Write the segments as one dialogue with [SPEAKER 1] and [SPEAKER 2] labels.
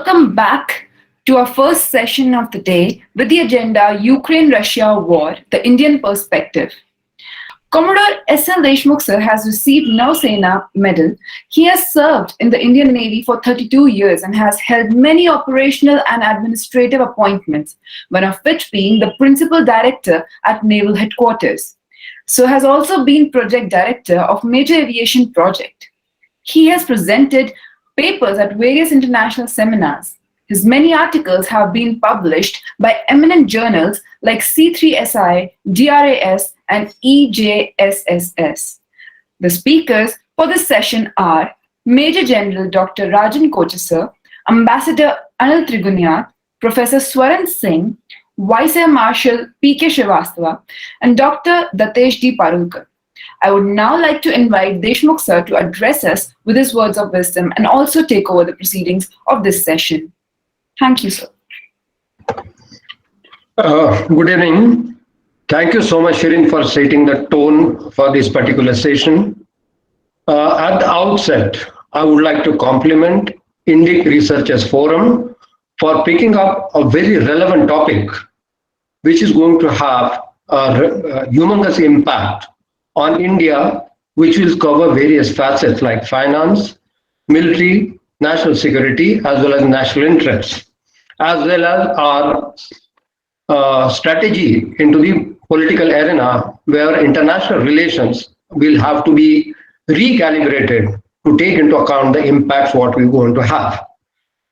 [SPEAKER 1] Welcome back to our first session of the day with the agenda Ukraine-Russia War, the Indian Perspective. Commodore S.L. Deshmukh sir has received Nausena Medal. He has served in the Indian Navy for 32 years and has held many operational and administrative appointments, one of which being the Principal Director at Naval Headquarters. So has also been Project Director of Major Aviation Project. He has presented papers at various international seminars. His many articles have been published by eminent journals like C3SI, DRAS, and EJSSS. The speakers for this session are Major General Dr. Rajan Kochhar, Ambassador Anil Trigunayat, Professor Swaran Singh, Vice Air Marshal P.K. Srivastava, and Dr. Dattesh D. Parulekar. I would now like to invite Deshmukh sir to address us with his words of wisdom and also take over the proceedings of this session. Thank you, sir.
[SPEAKER 2] Good evening. Thank you so much, Shirin, for setting the tone for this particular session. At the outset, I would like to compliment Indic Researchers Forum for picking up a very relevant topic, which is going to have a humongous impact on India, which will cover various facets like finance, military, national security, as well as national interests, as well as our strategy into the political arena, where international relations will have to be recalibrated to take into account the impacts what we're going to have.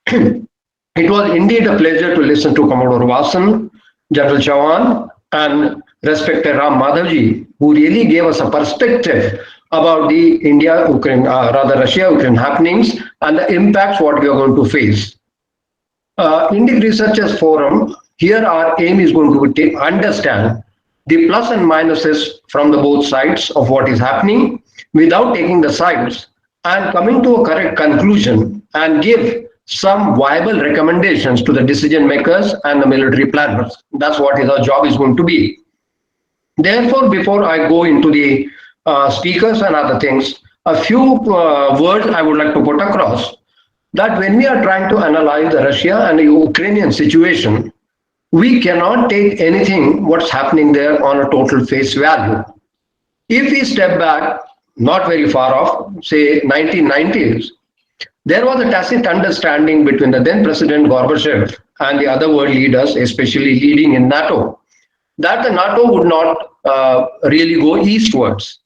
[SPEAKER 2] It was indeed a pleasure to listen to Commodore Vasan, General Chavan, and respected Ram Madhavji, who really gave us a perspective about the Russia-Ukraine happenings and the impacts what we are going to face. Indic Researchers Forum, here our aim is going to understand the plus and minuses from the both sides of what is happening without taking the sides and coming to a correct conclusion and give some viable recommendations to the decision makers and the military planners. That's what our job is going to be. Therefore, before I go into the speakers and other things, a few words I would like to put across that when we are trying to analyze the Russia and the Ukrainian situation, we cannot take anything what's happening there on a total face value. If we step back, not very far off, say 1990s, there was a tacit understanding between the then President Gorbachev and the other world leaders, especially leading in NATO, that the NATO would not really go eastwards.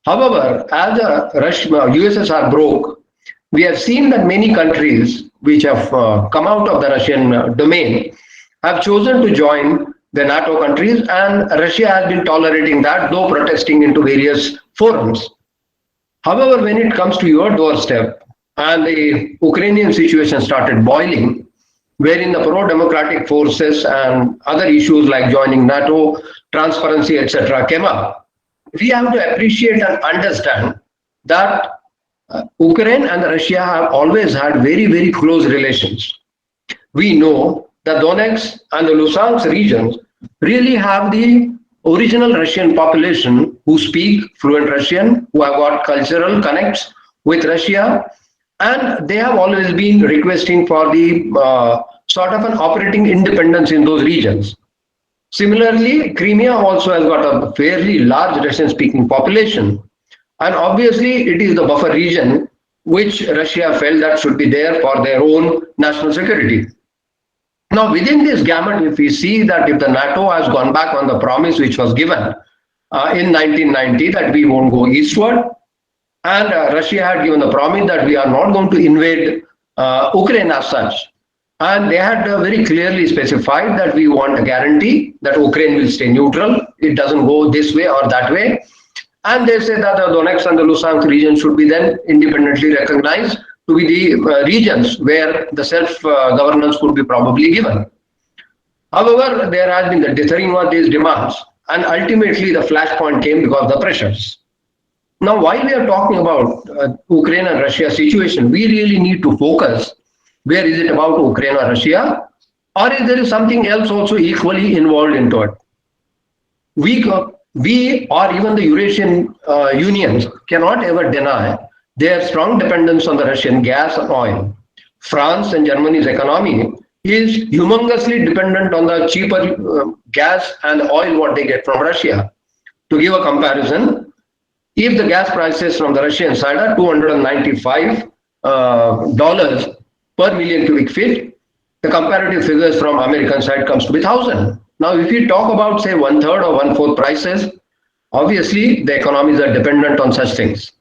[SPEAKER 2] However, as the USSR broke, we have seen that many countries which have come out of the Russian domain have chosen to join the NATO countries, and Russia has been tolerating that, though protesting into various forums. However, when it comes to your doorstep and the Ukrainian situation started boiling, wherein the pro-democratic forces and other issues like joining NATO, transparency, etc. came up, we have to appreciate and understand that Ukraine and Russia have always had very, very close relations. We know the Donetsk and the Luhansk regions really have the original Russian population who speak fluent Russian, who have got cultural connects with Russia, and they have always been requesting for the sort of an operating independence in those regions. Similarly, Crimea also has got a fairly large Russian-speaking population, and obviously it is the buffer region which Russia felt that should be there for their own national security. Now, within this gamut, if we see that if the NATO has gone back on the promise which was given in 1990 that we won't go eastward, and Russia had given the promise that we are not going to invade Ukraine as such, and they had very clearly specified that we want a guarantee that Ukraine will stay neutral, it doesn't go this way or that way, and they said that the Donetsk and the Luhansk region should be then independently recognized to be the regions where the self-governance could be probably given. However, there has been the dithering of these demands, and ultimately the flashpoint came because of the pressures. Now, while we are talking about Ukraine and Russia situation, we really need to focus, where is it about Ukraine or Russia, or is there something else also equally involved into it? We or even the Eurasian unions cannot ever deny their strong dependence on the Russian gas and oil. France and Germany's economy is humongously dependent on the cheaper gas and oil what they get from Russia. To give a comparison, if the gas prices from the Russian side are $295 per million cubic feet, the comparative figures from American side comes to be 1,000. Now, if we talk about say 1/3 or 1/4 prices, obviously the economies are dependent on such things.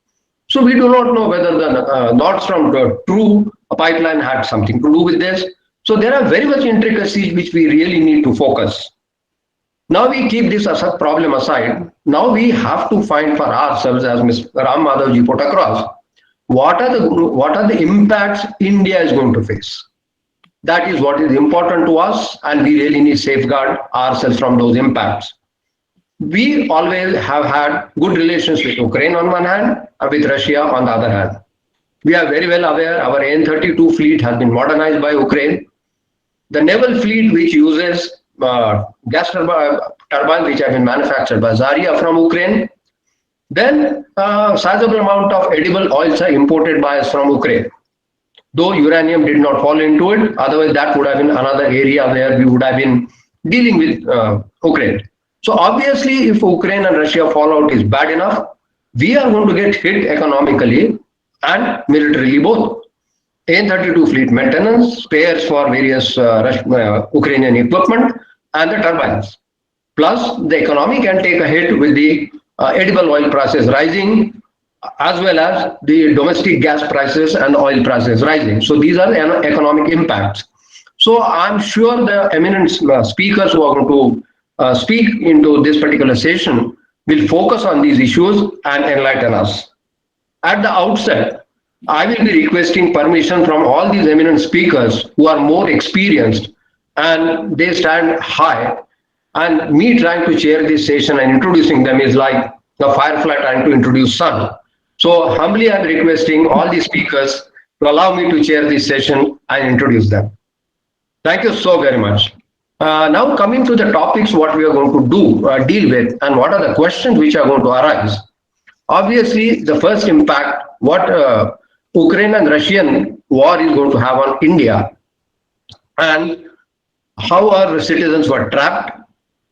[SPEAKER 2] So we do not know whether the Nord Stream true pipeline had something to do with this. So there are very much intricacies which we really need to focus. Now we keep this as a problem aside. Now we have to find for ourselves, as Mr. Ram Madhavji put across, what are the impacts India is going to face. That is what is important to us, and we really need to safeguard ourselves from those impacts. We always have had good relations with Ukraine on one hand, and with Russia on the other hand. We are very well aware our N-32 fleet has been modernized by Ukraine. The naval fleet which uses gas turbines which have been manufactured by Zarya from Ukraine. Then sizable amount of edible oils are imported by us from Ukraine. Though uranium did not fall into it, otherwise that would have been another area where we would have been dealing with Ukraine. So obviously, if Ukraine and Russia fallout is bad enough, we are going to get hit economically and militarily both. N-32 fleet maintenance, spares for various Ukrainian equipment, and the turbines. Plus, the economy can take a hit with the edible oil prices rising, as well as the domestic gas prices and oil prices rising. So these are the economic impacts. So I'm sure the eminent speakers who are going to speak into this particular session will focus on these issues and enlighten us. At the outset, I will be requesting permission from all these eminent speakers who are more experienced and they stand high. And me trying to chair this session and introducing them is like the firefly trying to introduce sun. So humbly I'm requesting all the speakers to allow me to chair this session and introduce them. Thank you so very much. Now coming to the topics what we are going to deal with and what are the questions which are going to arise. Obviously, the first impact what Ukraine and Russian war is going to have on India and how our citizens were trapped,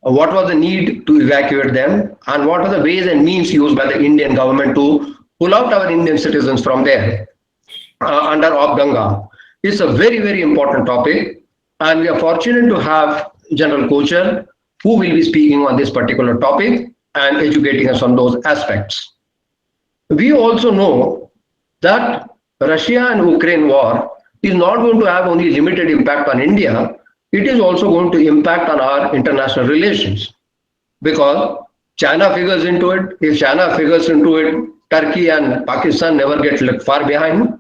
[SPEAKER 2] what was the need to evacuate them, and what are the ways and means used by the Indian government to pull out our Indian citizens from there under Ganga. It's a very, very important topic, and we are fortunate to have General Kochhar, who will be speaking on this particular topic and educating us on those aspects. We also know that Russia and Ukraine war is not going to have only limited impact on India, it is also going to impact on our international relations because China figures into it. If China figures into it, Turkey and Pakistan never get left far behind.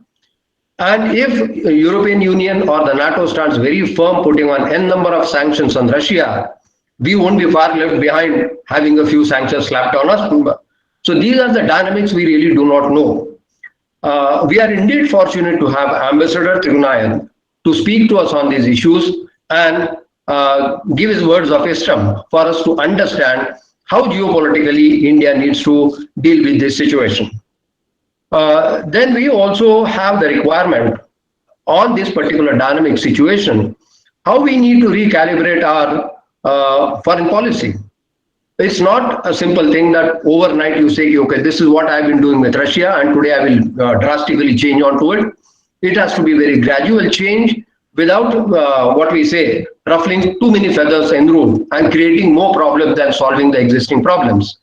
[SPEAKER 2] And if European Union or the NATO stands very firm putting on n number of sanctions on Russia, we won't be far left behind having a few sanctions slapped on us. So these are the dynamics we really do not know. We are indeed fortunate to have Ambassador Trigunayat to speak to us on these issues and give his words of wisdom for us to understand how geopolitically India needs to deal with this situation. Then we also have the requirement on this particular dynamic situation, how we need to recalibrate our foreign policy. It's not a simple thing that overnight you say, okay, this is what I've been doing with Russia and today I will drastically change onto it. It has to be very gradual change without what we say, ruffling too many feathers in the room and creating more problems than solving the existing problems.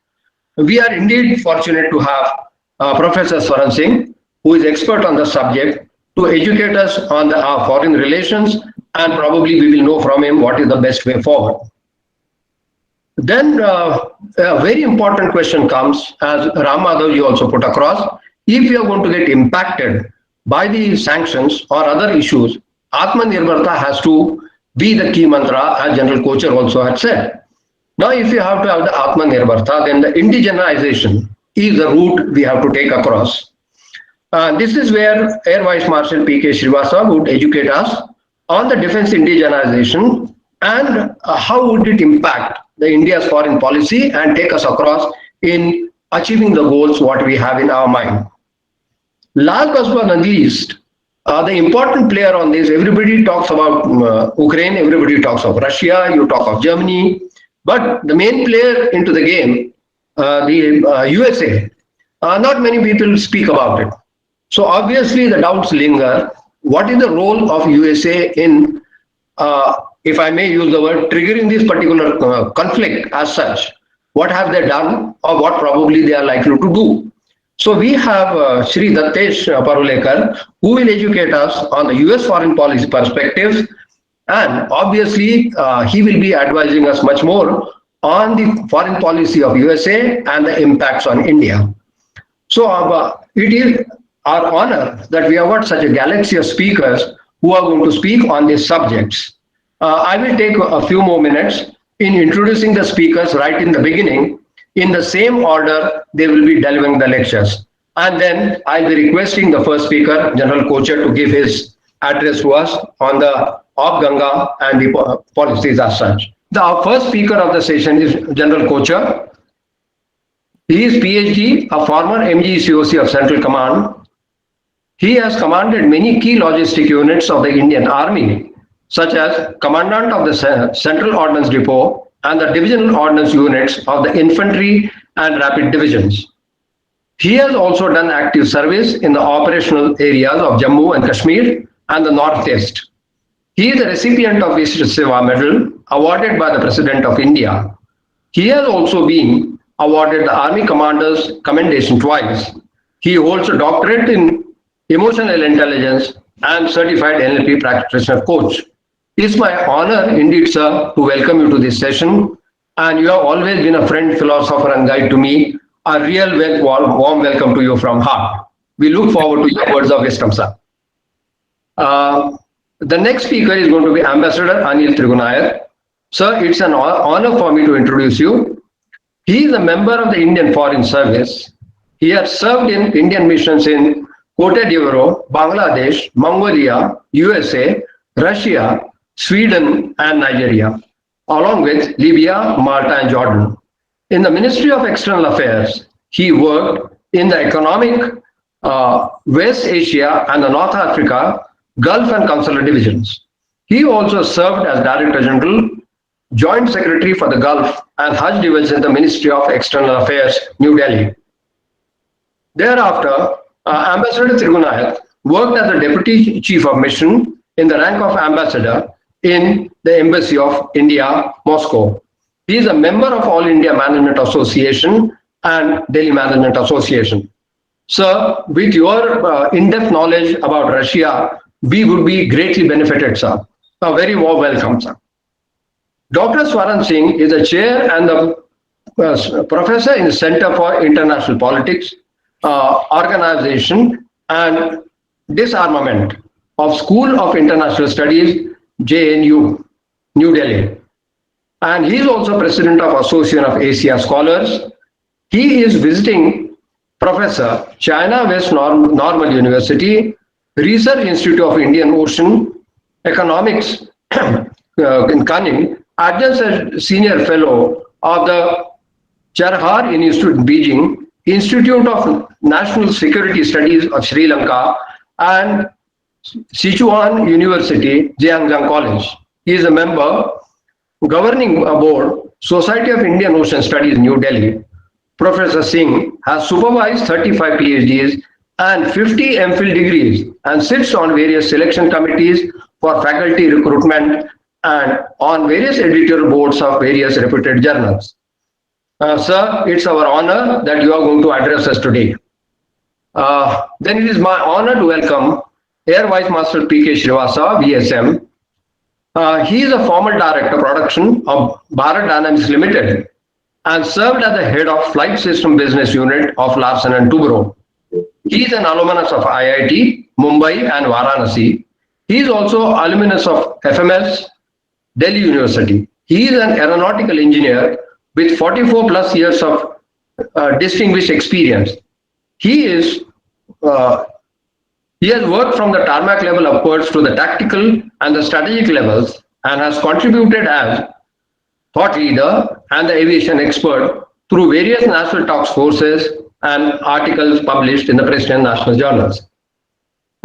[SPEAKER 2] We are indeed fortunate to have Professor Swaran Singh, who is expert on the subject, to educate us on our foreign relations, and probably we will know from him what is the best way forward. Then a very important question comes, as Ram Madhavji also put across, if we are going to get impacted by these sanctions or other issues, Atmanirbharta has to be the key mantra, as General Kochhar also had said. Now, if you have to have the Atmanirbharta, then the indigenization is the route we have to take across. This is where Air Vice Marshal P.K. Srivastava would educate us on the defense indigenization and how would it impact the India's foreign policy and take us across in achieving the goals what we have in our mind. Last but not least, The important player on this, everybody talks about Ukraine, everybody talks of Russia, you talk of Germany, but the main player into the game, the USA, not many people speak about it. So obviously the doubts linger. What is the role of USA in, if I may use the word, triggering this particular conflict as such? What have they done, or what probably they are likely to do? So we have Shri Dattesh Parulekar, who will educate us on the US foreign policy perspectives, and obviously he will be advising us much more on the foreign policy of USA and the impacts on India. So it is our honor that we have got such a galaxy of speakers who are going to speak on these subjects. I will take a few more minutes in introducing the speakers right in the beginning. In the same order, they will be delivering the lectures. And then I'll be requesting the first speaker, General Kochhar, to give his address to us on the of Ganga and the policies as such. The first speaker of the session is General Kochhar. He is Ph.D., a former MGCOC of Central Command. He has commanded many key logistic units of the Indian Army, such as Commandant of the Central Ordnance Depot and the Divisional Ordnance Units of the Infantry and Rapid Divisions. He has also done active service in the operational areas of Jammu and Kashmir and the Northeast. He is the recipient of Srivastava Medal awarded by the President of India. He has also been awarded the Army Commander's Commendation twice. He holds a doctorate in Emotional Intelligence and Certified NLP Practitioner Coach. It's my honor indeed, sir, to welcome you to this session. And you have always been a friend, philosopher, and guide to me. A real warm welcome to you from heart. We look forward to your words of wisdom, sir. The next speaker is going to be Ambassador Anil Trigunayat. Sir, it's an honor for me to introduce you. He is a member of the Indian Foreign Service. He has served in Indian missions in Cote d'Ivoire, Bangladesh, Mongolia, USA, Russia, Sweden, and Nigeria, along with Libya, Malta, and Jordan. In the Ministry of External Affairs, he worked in the economic West Asia and the North Africa, Gulf and Consular divisions. He also served as Director General, Joint Secretary for the Gulf and Hajj division in the Ministry of External Affairs, New Delhi. Thereafter, Ambassador Trigunayat worked as the Deputy Chief of Mission in the rank of Ambassador in the Embassy of India, Moscow. He is a member of All India Management Association and Delhi Management Association. Sir, with your in-depth knowledge about Russia, we would be greatly benefited, sir. A very warm welcome, sir. Dr. Swaran Singh is a chair and the professor in the Center for International Politics, Organization and Disarmament of School of International Studies, JNU, New Delhi. And he is also president of Association of Asia Scholars. He is visiting professor, China West Normal University, Research Institute of Indian Ocean, Economics in Canning, adjunct senior fellow of the Kochhar Institute in Beijing, Institute of National Security Studies of Sri Lanka, and Sichuan University, Jiangjiang College. He is a member, Governing Board, Society of Indian Ocean Studies, New Delhi. Professor Singh has supervised 35 PhDs and 50 MPhil degrees and sits on various selection committees for faculty recruitment and on various editorial boards of various reputed journals. Sir, it's our honor that you are going to address us today. Then it is my honor to welcome Air Vice Marshal P.K. Srivastava, VSM. He is a former director production of Bharat Dynamics Limited and served as the head of Flight System Business Unit of Larsen & Toubro. He is an alumnus of IIT, Mumbai and Varanasi. He is also alumnus of FMS, Delhi University. He is an aeronautical engineer with 44 plus years of distinguished experience. He has worked from the tarmac level upwards to the tactical and the strategic levels and has contributed as thought leader and the aviation expert through various national task forces and articles published in the prestigious national journals.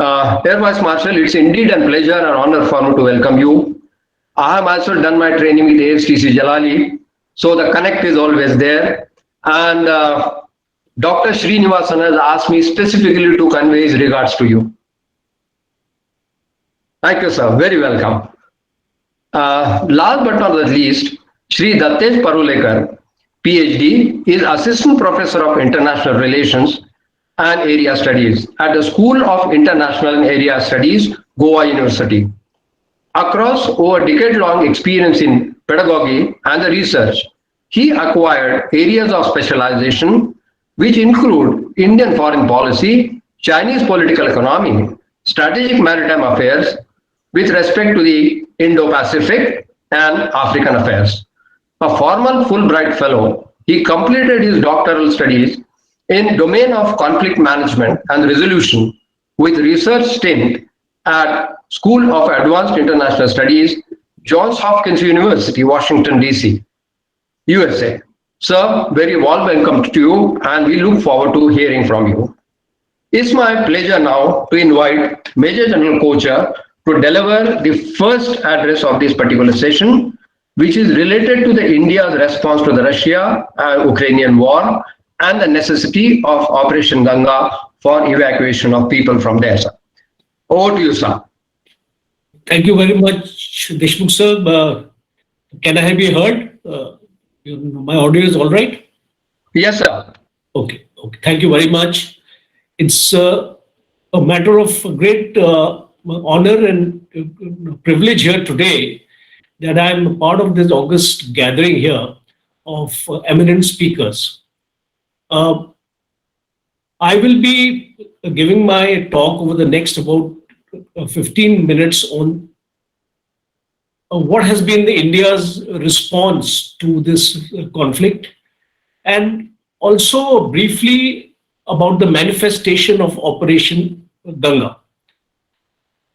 [SPEAKER 2] Air Vice Marshal, it's indeed a pleasure and honor for me to welcome you. I have also done my training with ASTC Jalali, so the connect is always there. And Dr. Srinivasan has asked me specifically to convey his regards to you. Thank you, sir. Very welcome. Last but not the least, Shri Dattesh Parulekar, Ph.D., is Assistant Professor of International Relations and Area Studies at the School of International and Area Studies, Goa University. Across over decade-long experience in pedagogy and the research, he acquired areas of specialization which include Indian foreign policy, Chinese political economy, strategic maritime affairs with respect to the Indo-Pacific and African affairs. A former Fulbright Fellow, he completed his doctoral studies in domain of conflict management and resolution with research stint at School of Advanced International Studies, Johns Hopkins University, Washington, D.C., USA. Sir, very warm welcome to you, and we look forward to hearing from you. It's my pleasure now to invite Major General Kochhar to deliver the first address of this particular session, which is related to the India's response to the Russia-Ukrainian war and the necessity of Operation Ganga for evacuation of people from there, sir. Over to you, sir.
[SPEAKER 3] Thank you very much, Deshmukh sir. Can I be heard? My audio is all right?
[SPEAKER 2] Yes, sir.
[SPEAKER 3] Okay. Thank you very much. It's a matter of great honor and privilege here today that I'm part of this august gathering here of eminent speakers. I will be giving my talk over the next about 15 minutes on what has been the India's response to this conflict, and also briefly about the manifestation of Operation Ganga.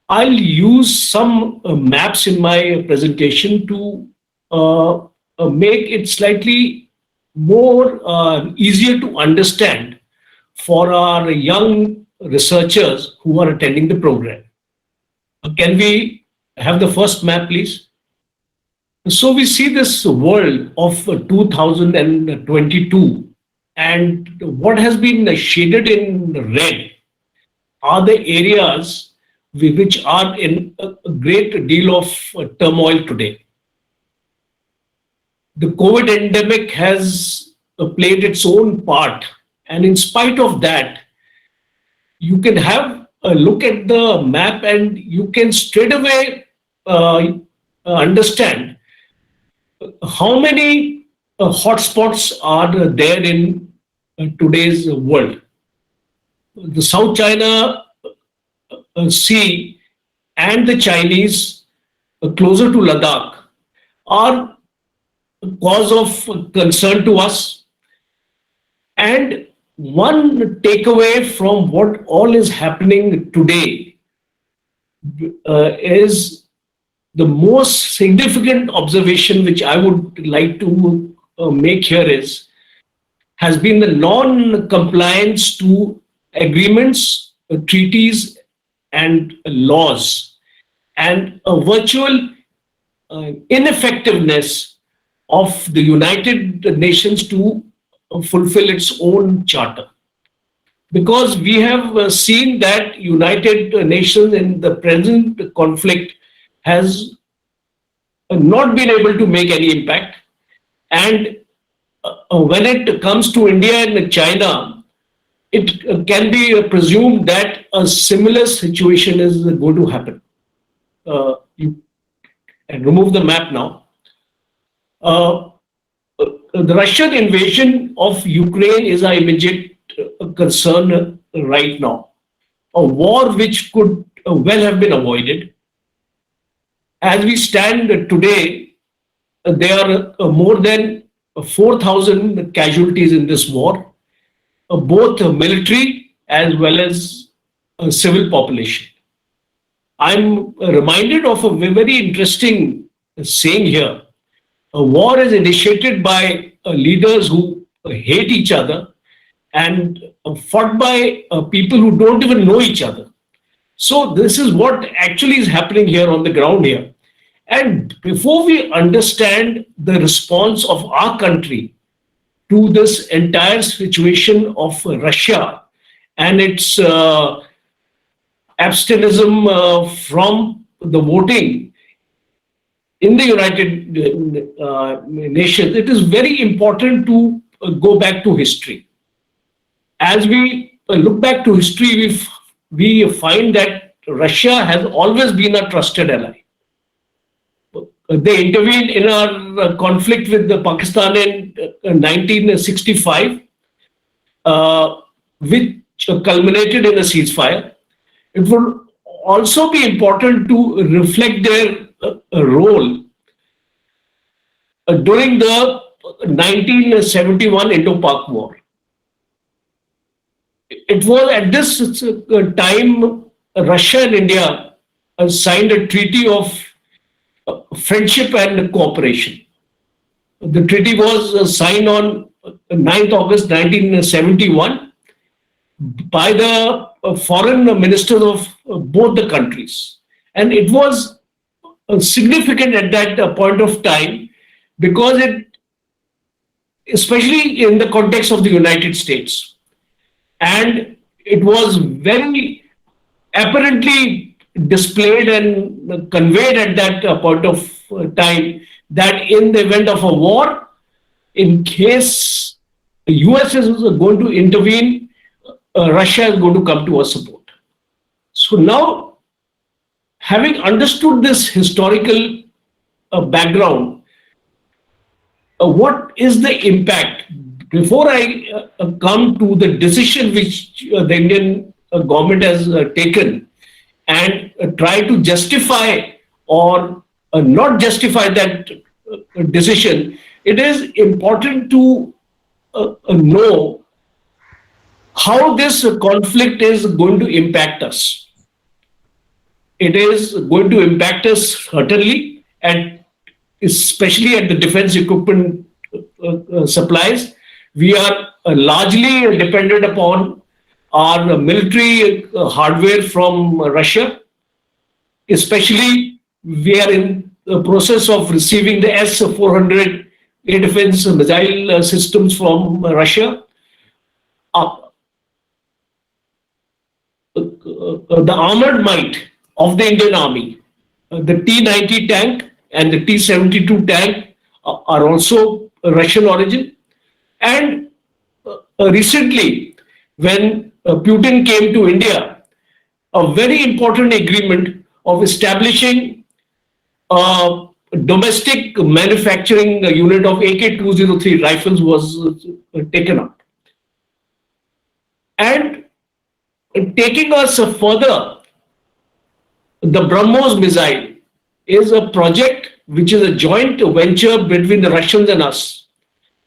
[SPEAKER 3] I'll use some maps in my presentation to make it slightly more easier to understand for our young researchers who are attending the program. Can we have the first map, please? So we see this world of 2022, and what has been shaded in red are the areas which are in a great deal of turmoil today. The COVID endemic has played its own part, and in spite of that, you can have a look at the map and you can straight away understand how many hotspots are there in today's world. The South China Sea and the Chinese closer to Ladakh are a cause of concern to us. And one takeaway from what all is happening today is the most significant observation which I would like to make here has been the non-compliance to agreements, treaties, and laws, and a virtual ineffectiveness of the United Nations to fulfill its own charter. Because we have seen that United Nations in the present conflict has not been able to make any impact. And when it comes to India and China, it can be presumed that a similar situation is going to happen. And remove the map now. The Russian invasion of Ukraine is our immediate concern right now. A war which could well have been avoided. As we stand today, there are more than 4,000 casualties in this war, both military as well as civil population. I'm reminded of a very interesting saying here. A war is initiated by leaders who hate each other and fought by people who don't even know each other. So this is what actually is happening here on the ground here. And before we understand the response of our country to this entire situation of Russia and its abstention from the voting in the United Nations, it is very important to go back to history. As we look back to history, we find that Russia has always been a trusted ally. They intervened in our conflict with Pakistan in 1965, which culminated in a ceasefire. It would also be important to reflect their role during the 1971 Indo-Pak War. It was at this time Russia and India signed a treaty of friendship and cooperation. The treaty was signed on 9th August 1971 by the foreign ministers of both the countries. And it was significant at that point of time because it, especially in the context of the United States, and it was very apparently displayed and conveyed at that point of time that in the event of a war, in case the US is going to intervene, Russia is going to come to our support. So now, having understood this historical background, what is the impact? Before I come to the decision which the Indian government has taken and try to justify or not justify that decision, it is important to know how this conflict is going to impact us. It is going to impact us certainly, and especially at the defense equipment supplies. We are largely dependent upon our military hardware from Russia. Especially, we are in the process of receiving the S-400 air defense missile systems from Russia. The armored might of the Indian Army, the T-90 tank and the T-72 tank are also Russian origin. And recently, when Putin came to India, a very important agreement of establishing a domestic manufacturing unit of AK-203 rifles was taken up. And taking us further, the BrahMos missile is a project which is a joint venture between the Russians and us.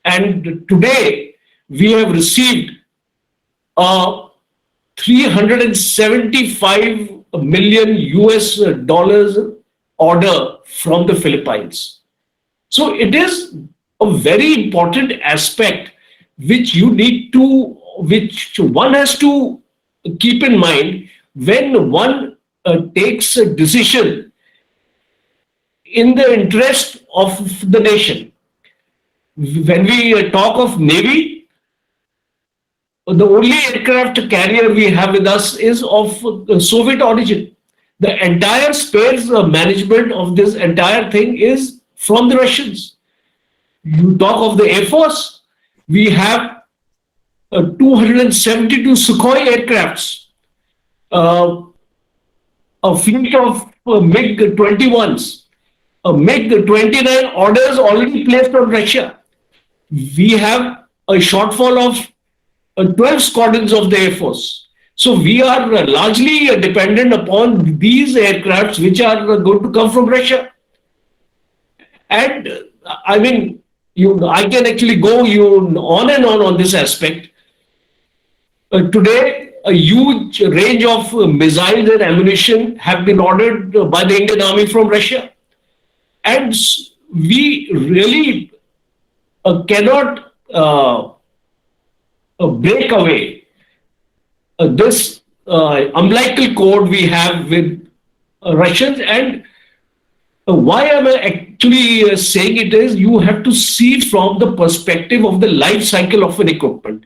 [SPEAKER 3] And today, we have received a $375 million US dollars order from the Philippines. So it is a very important aspect which which one has to keep in mind when one takes a decision in the interest of the nation. When we talk of Navy, the only aircraft carrier we have with us is of Soviet origin. The entire spares management of this entire thing is from the Russians. You talk of the Air Force, we have 272 Sukhoi aircrafts, a fleet of MiG-21s, MiG-29 orders already placed on Russia. We have a shortfall of 12 squadrons of the Air Force. So we are largely dependent upon these aircrafts which are going to come from Russia. And I mean, I can actually go on and on this aspect. Today, a huge range of missiles and ammunition have been ordered by the Indian Army from Russia. And we really cannot break away this umbilical cord we have with Russians. And why am I actually saying it is, you have to see from the perspective of the life cycle of an equipment.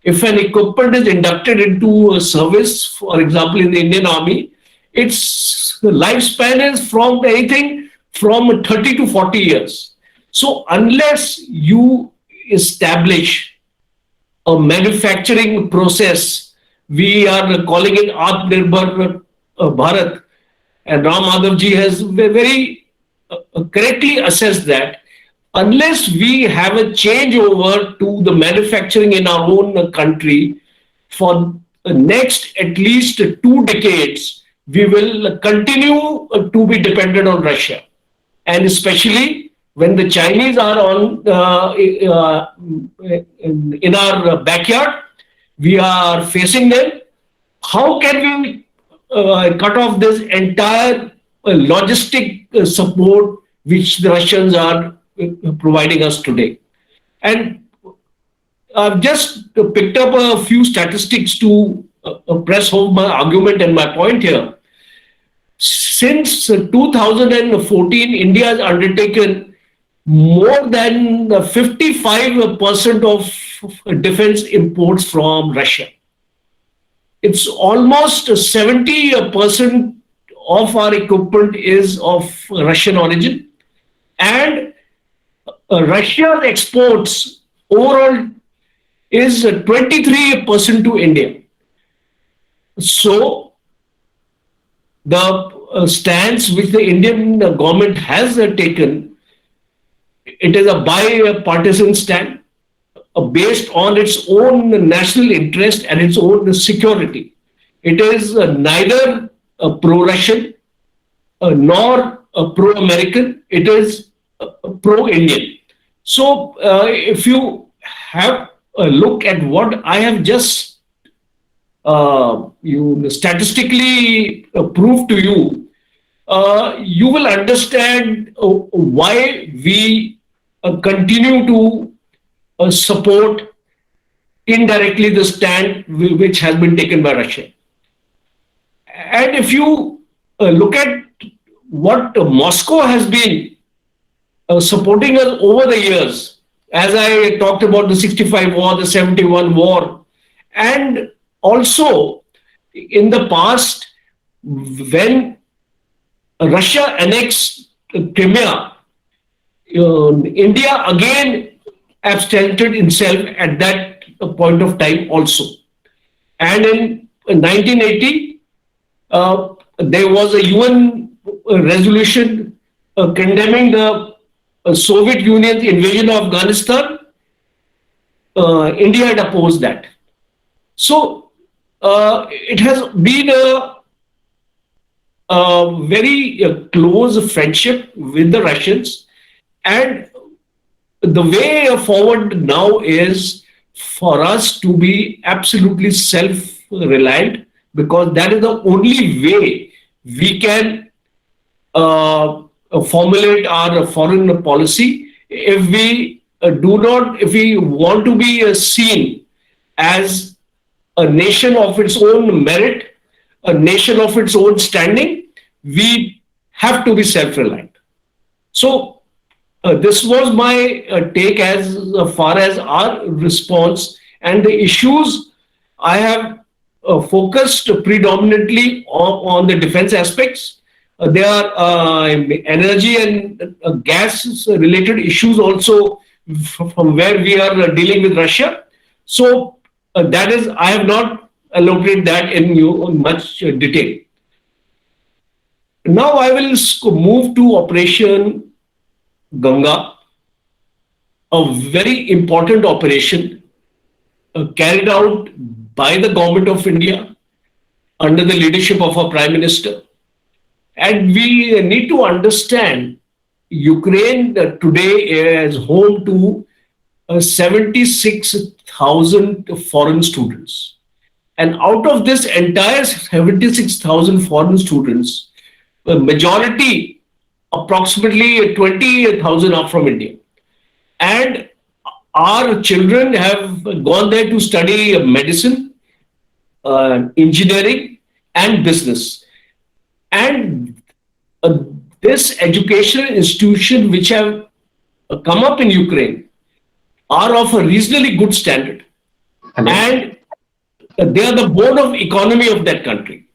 [SPEAKER 3] If an equipment is inducted into service, for example, in the Indian Army, its lifespan is from anything from 30 to 40 years. So unless you establish a manufacturing process, we are calling it Atmanirbhar Bharat, and Ram Madhavji has very correctly assessed that unless we have a changeover to the manufacturing in our own country for the next at least 2 decades, we will continue to be dependent on Russia. And especially when the Chinese are in our backyard, we are facing them. How can we cut off this entire logistic support which the Russians are providing us today? And I've just picked up a few statistics to press home my argument and my point here. Since 2014, India has undertaken more than 55% of defense imports from Russia. It's almost 70% of our equipment is of Russian origin. And Russia's exports overall is 23% to India. So the stance which the Indian government has taken, it is a bipartisan stand based on its own national interest and its own security. It is neither pro-Russian nor pro-American. It is pro-Indian. So if you have a look at what I have just statistically proved to you, you will understand why we continue to support indirectly the stand which has been taken by Russia. And if you look at what Moscow has been supporting us over the years, as I talked about the 65 war, the 71 war, and also in the past when Russia annexed Crimea, India again abstented itself at that point of time also. And in 1980, there was a UN resolution condemning the Soviet Union's invasion of Afghanistan. India had opposed that. So it has been a very close friendship with the Russians. And the way forward now is for us to be absolutely self-reliant, because that is the only way we can formulate our foreign policy. If we if we want to be seen as a nation of its own merit, a nation of its own standing, we have to be self-reliant. So this was my take as far as our response, and the issues I have focused predominantly on the defense aspects. There are energy and gas related issues also from where we are dealing with Russia. So that is, I have not elaborated that in much detail. Now I will move to Operation Ganga, a very important operation carried out by the government of India under the leadership of our Prime Minister. And we need to understand Ukraine today is home to 76,000 foreign students. And out of this entire 76,000 foreign students, the majority, approximately 20,000 are from India. And our children have gone there to study medicine, engineering, and business. And this educational institution which have come up in Ukraine are of a reasonably good standard. And they are the bone of economy of that country,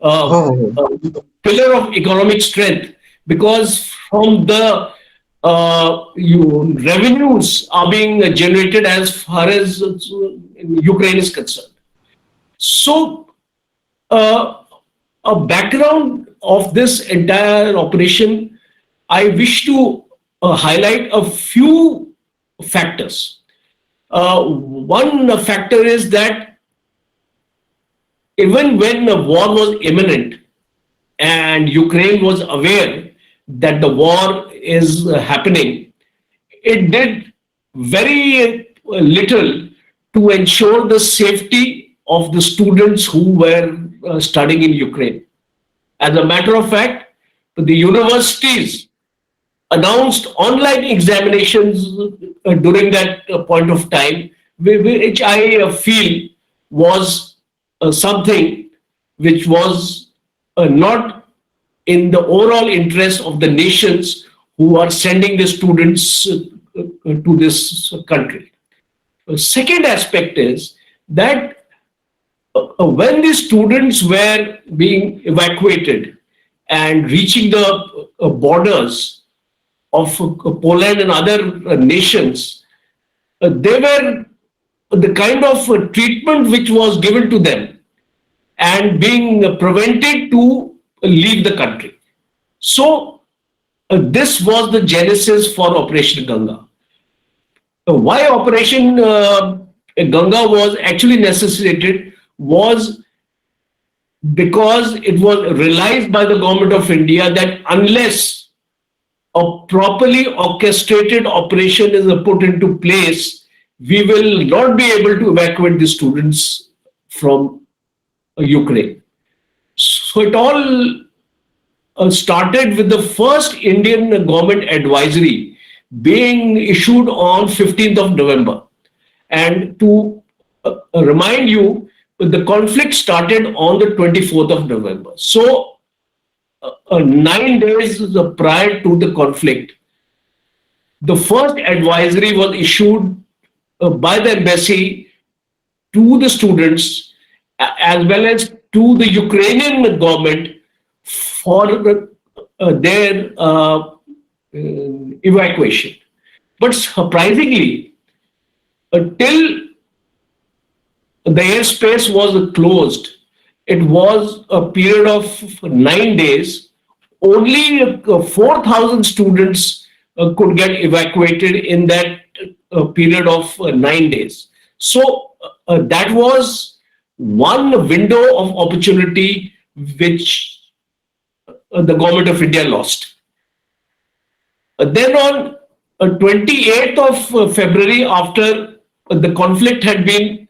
[SPEAKER 3] pillar of economic strength, because from the revenues are being generated as far as Ukraine is concerned. So, a background of this entire operation, I wish to highlight a few factors. One factor is that even when the war was imminent and Ukraine was aware that the war is happening, it did very little to ensure the safety of the students who were studying in Ukraine. As a matter of fact, the universities announced online examinations during that point of time, which I feel was something which was not in the overall interest of the nations who are sending the students to this country. The second aspect is that when the students were being evacuated and reaching the borders of Poland and other nations, they were the kind of treatment which was given to them and being prevented to leave the country. So this was the genesis for Operation Ganga. Why Operation Ganga was actually necessitated was because it was realized by the government of India that unless a properly orchestrated operation is put into place, we will not be able to evacuate the students from Ukraine. So it all started with the first Indian government advisory being issued on 15th of November. And to remind you, the conflict started on the 24th of November. So 9 days prior to the conflict, the first advisory was issued by the embassy to the students as well as to the Ukrainian government for their evacuation. But surprisingly, till the airspace was closed, it was a period of 9 days. Only 4,000 students could get evacuated in that period of 9 days. So that was one window of opportunity which the government of India lost. Then on 28th of February, after the conflict had been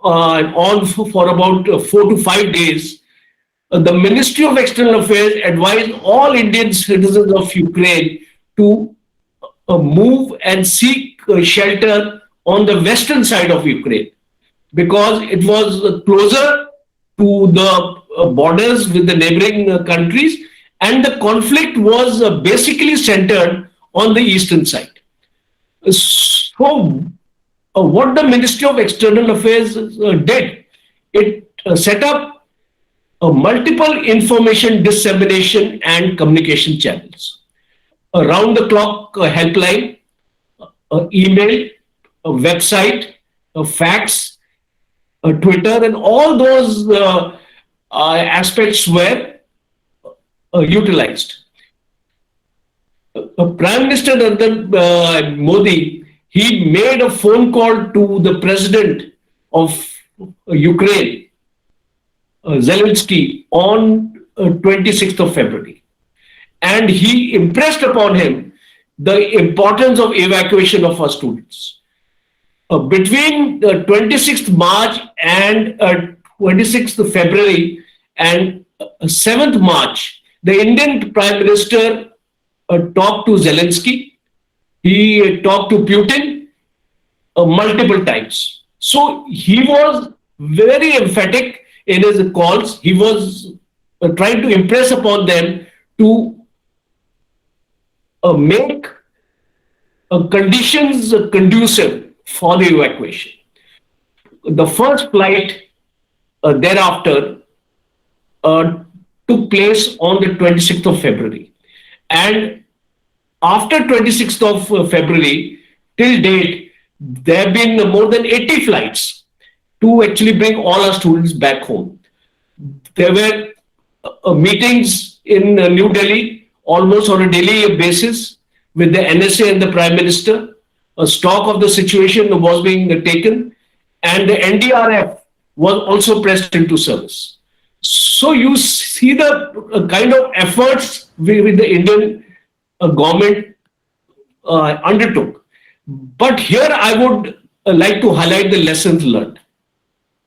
[SPEAKER 3] on for about 4 to 5 days, the Ministry of External Affairs advised all Indian citizens of Ukraine to move and seek shelter on the western side of Ukraine because it was closer to the borders with the neighboring countries, and the conflict was basically centered on the eastern side. So what the Ministry of External Affairs did, it set up multiple information dissemination and communication channels. Around the clock helpline, email, website, fax, Twitter, and all those aspects were utilized. Prime Minister Narendra Modi, he made a phone call to the president of Ukraine, Zelensky, on 26th of February. And he impressed upon him the importance of evacuation of our students. Between 26th March and 26th of February and 7th March, the Indian Prime Minister talked to Zelensky. He talked to Putin multiple times. So he was very emphatic in his calls. He was trying to impress upon them to make conditions conducive for the evacuation. The first flight thereafter took place on the 26th of February. And after 26th of February, till date, there have been more than 80 flights to actually bring all our students back home. There were meetings in New Delhi almost on a daily basis with the NSA and the Prime Minister. A stock of the situation was being taken, and the NDRF was also pressed into service. So you see the kind of efforts with the Indian government undertook. But here I would like to highlight the lessons learned.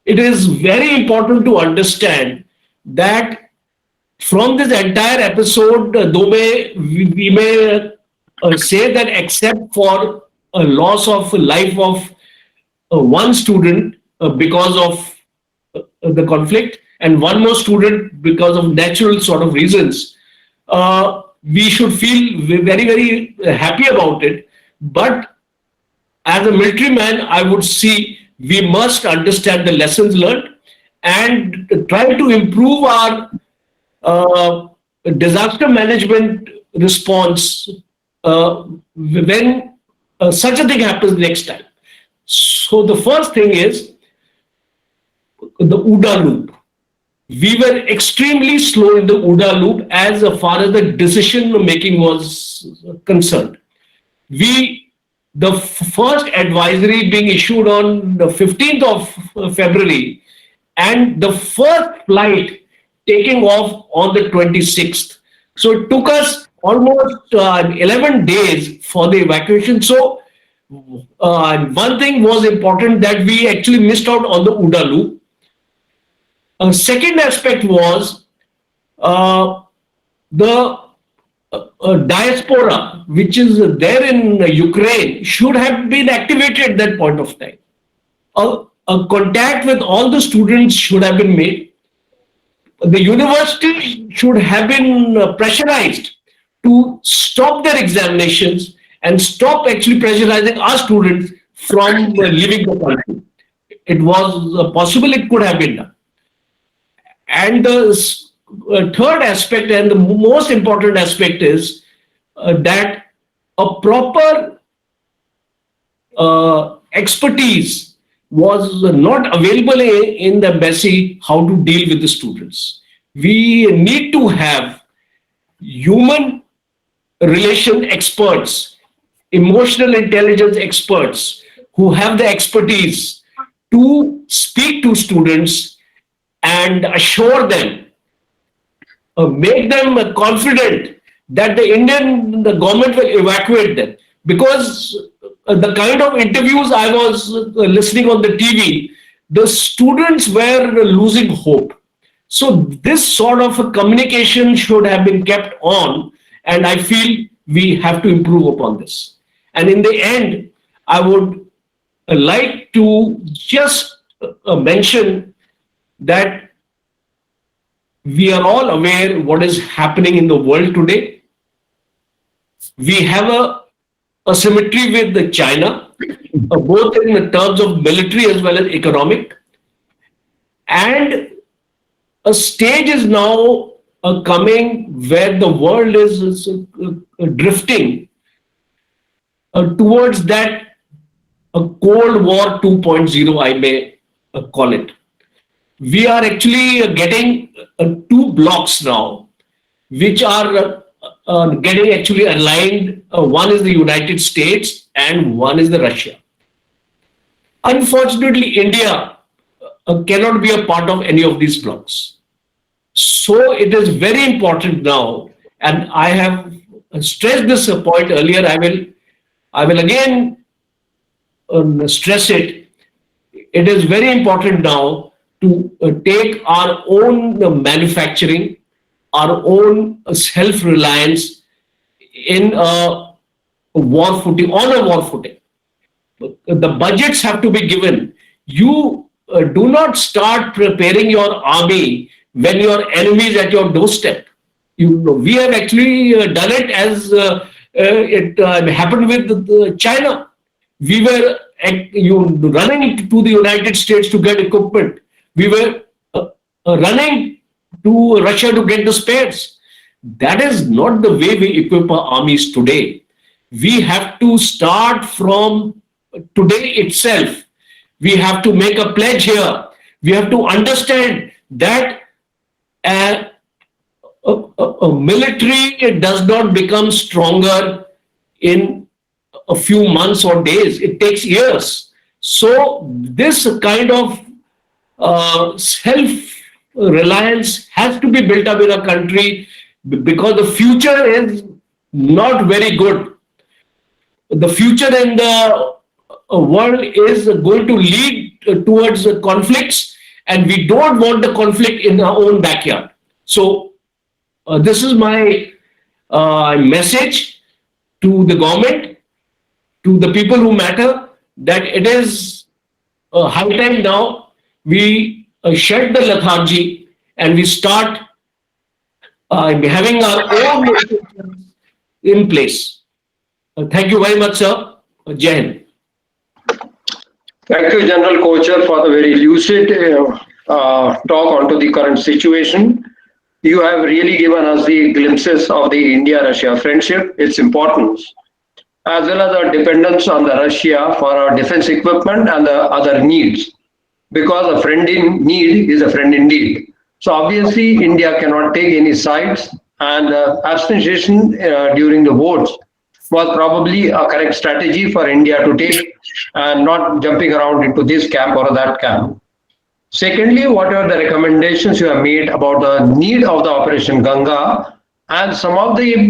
[SPEAKER 3] It is very important to understand that from this entire episode, though we may say that except for a loss of life of one student because of the conflict and one more student because of natural sort of reasons, we should feel very, very happy about it. But as a military man, I would see we must understand the lessons learned and try to improve our disaster management response when such a thing happens next time. So the first thing is the OODA loop. We were extremely slow in the OODA loop as far as the decision making was concerned. The first advisory being issued on the 15th of February and the first flight taking off on the 26th. So it took us almost 11 days for the evacuation. So one thing was important that we actually missed out on the OODA loop. Second aspect was the diaspora, which is there in Ukraine, should have been activated at that point of time. A contact with all the students should have been made. The university should have been pressurized to stop their examinations and stop actually pressurizing our students from leaving the country. It was possible, it could have been done. And the third aspect and the most important aspect is that a proper expertise was not available in the embassy how to deal with the students. We need to have human relation experts, emotional intelligence experts who have the expertise to speak to students and assure them, make them confident that the government will evacuate them. Because the kind of interviews I was listening on the TV, the students were losing hope. So this sort of a communication should have been kept on, and I feel we have to improve upon this. And in the end, I would like to just mention that we are all aware what is happening in the world today. We have a asymmetry with China, both in terms of military as well as economic. And a stage is now coming where the world is drifting towards that Cold War 2.0, I may call it. We are actually getting two blocks now, which are getting actually aligned. One is the United States and one is the Russia. Unfortunately, India cannot be a part of any of these blocks. So it is very important now, and I have stressed this point earlier. I will again stress it. It is very important now to take our own manufacturing, our own self-reliance in a war footing, on a war footing. The budgets have to be given. You do not start preparing your army when your enemy is at your doorstep. We have actually done it as it happened with China. We were running to the United States to get equipment. We were running to Russia to get the spares. That is not the way we equip our armies today. We have to start from today itself. We have to make a pledge here. We have to understand that a military does not become stronger in a few months or days. It takes years. So this kind of self-reliance has to be built up in a country because the future is not very good. The future in the world is going to lead towards conflicts, and we don't want the conflict in our own backyard. So this is my message to the government, to the people who matter, that it is high time now we shed the lethargy and we start having our own institutions in place. Thank you very much, sir. Jai Hind.
[SPEAKER 2] Thank you, General Kochhar, for the very lucid talk onto the current situation. You have really given us the glimpses of the India-Russia friendship, its importance, as well as our dependence on the Russia for our defense equipment and the other needs. Because a friend in need is a friend indeed. So obviously, India cannot take any sides, and abstention during the votes was probably a correct strategy for India to take, and not jumping around into this camp or that camp. Secondly, what are the recommendations you have made about the need of the Operation Ganga, and some of the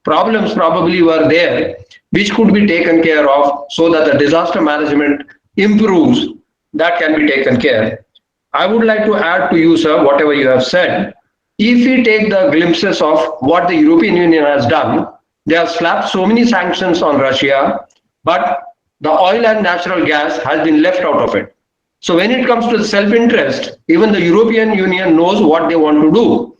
[SPEAKER 2] problems probably were there which could be taken care of so that the disaster management improves, that can be taken care. I would like to add to you, sir, whatever you have said. If we take the glimpses of what the European Union has done, they have slapped so many sanctions on Russia, but the oil and natural gas has been left out of it. So when it comes to self-interest, even the European Union knows what they want to do.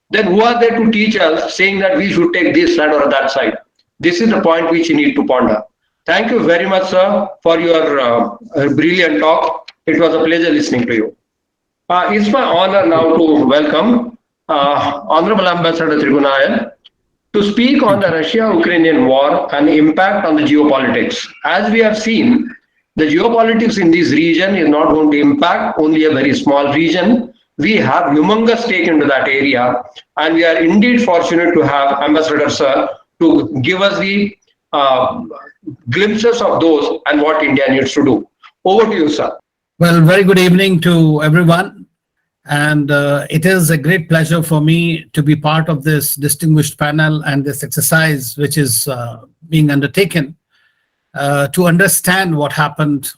[SPEAKER 2] Then who are they to teach us, saying that we should take this side or that side? This is the point which you need to ponder. Thank you very much, sir, for your brilliant talk. It was a pleasure listening to you. It's my honor now to welcome Honorable Ambassador Trigunayat to speak on the Russia-Ukrainian war and impact on the geopolitics. As we have seen, the geopolitics in this region is not going to impact only a very small region. We have humongous stake into that area, and we are indeed fortunate to have Ambassador Sir to give us the glimpses of those and what India needs to do. Over to you, sir.
[SPEAKER 4] Well, very good evening to everyone. And it is a great pleasure for me to be part of this distinguished panel and this exercise which is being undertaken to understand what happened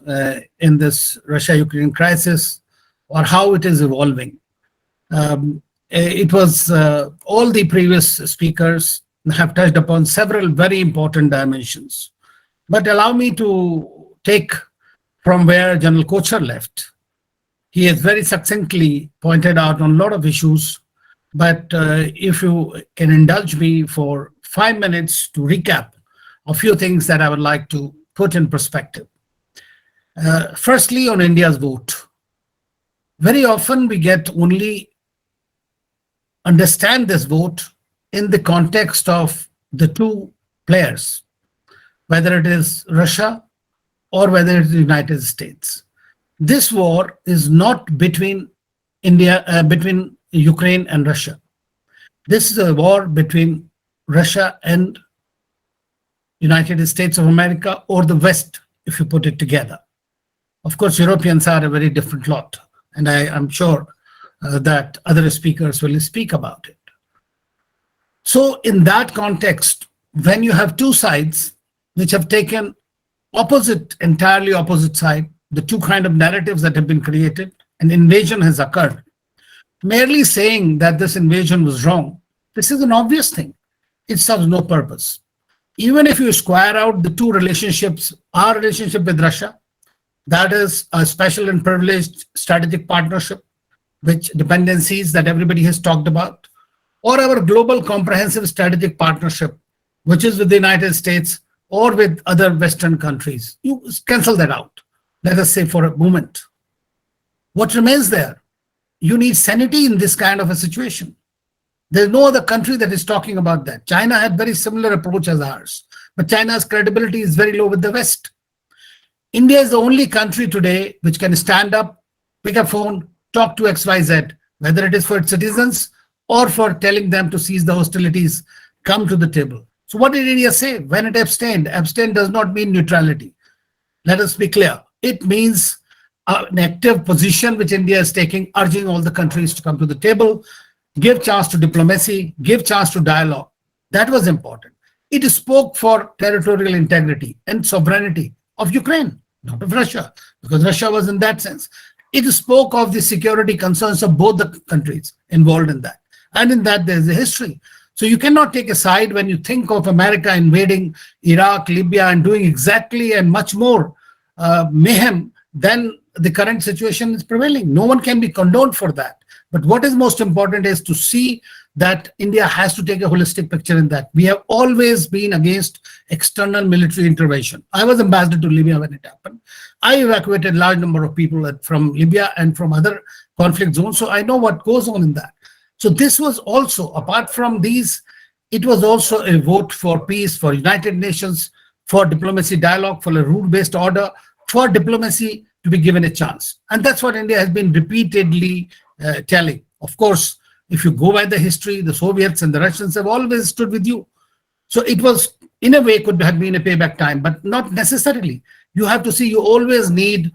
[SPEAKER 4] in this Russia-Ukraine crisis, or how it is evolving. It was all the previous speakers have touched upon several very important dimensions. But allow me to take from where General Kochhar left. He has very succinctly pointed out on a lot of issues, but if you can indulge me for 5 minutes to recap a few things that I would like to put in perspective. Firstly, on India's vote. Very often we get only understand this vote in the context of the two players, whether it is Russia or whether it is the United States. This war is not between between Ukraine and Russia. This is a war between Russia and United States of America, or the West, if you put it together. Of course, Europeans are a very different lot, and I am sure that other speakers will speak about it. So in that context, when you have two sides which have taken entirely opposite side, the two kind of narratives that have been created, an invasion has occurred. Merely saying that this invasion was wrong, this is an obvious thing. It serves no purpose. Even if you square out the two relationships, our relationship with Russia That is a special and privileged strategic partnership, which dependencies that everybody has talked about, or our global comprehensive strategic partnership, which is with the United States or with other Western countries. You cancel that out, let us say, for a moment. What remains there? You need sanity in this kind of a situation. There's no other country that is talking about that. China had very similar approach as ours, but China's credibility is very low with the West. India is the only country today which can stand up, pick a phone, talk to XYZ, whether it is for its citizens or for telling them to cease the hostilities, come to the table. So what did India say when it abstained? Abstain does not mean neutrality. Let us be clear. It means an active position which India is taking, urging all the countries to come to the table, give chance to diplomacy, give chance to dialogue. That was important. It spoke for territorial integrity and sovereignty of Ukraine, not of Russia, because Russia was in that sense. It spoke of the security concerns of both the countries involved in that. And in that, there's a history. So you cannot take a side when you think of America invading Iraq, Libya, and doing exactly and much more mayhem than the current situation is prevailing. No one can be condoned for that. But what is most important is to see that India has to take a holistic picture in that. We have always been against external military intervention. I was ambassador to Libya when it happened. I evacuated a large number of people from Libya and from other conflict zones. So I know what goes on in that. So this was also, apart from these, it was also a vote for peace, for United Nations, for diplomacy dialogue, for a rule-based order, for diplomacy to be given a chance. And that's what India has been repeatedly telling. Of course, if you go by the history, the Soviets and the Russians have always stood with you. So it was, in a way, could have been a payback time, but not necessarily. You have to see, you always need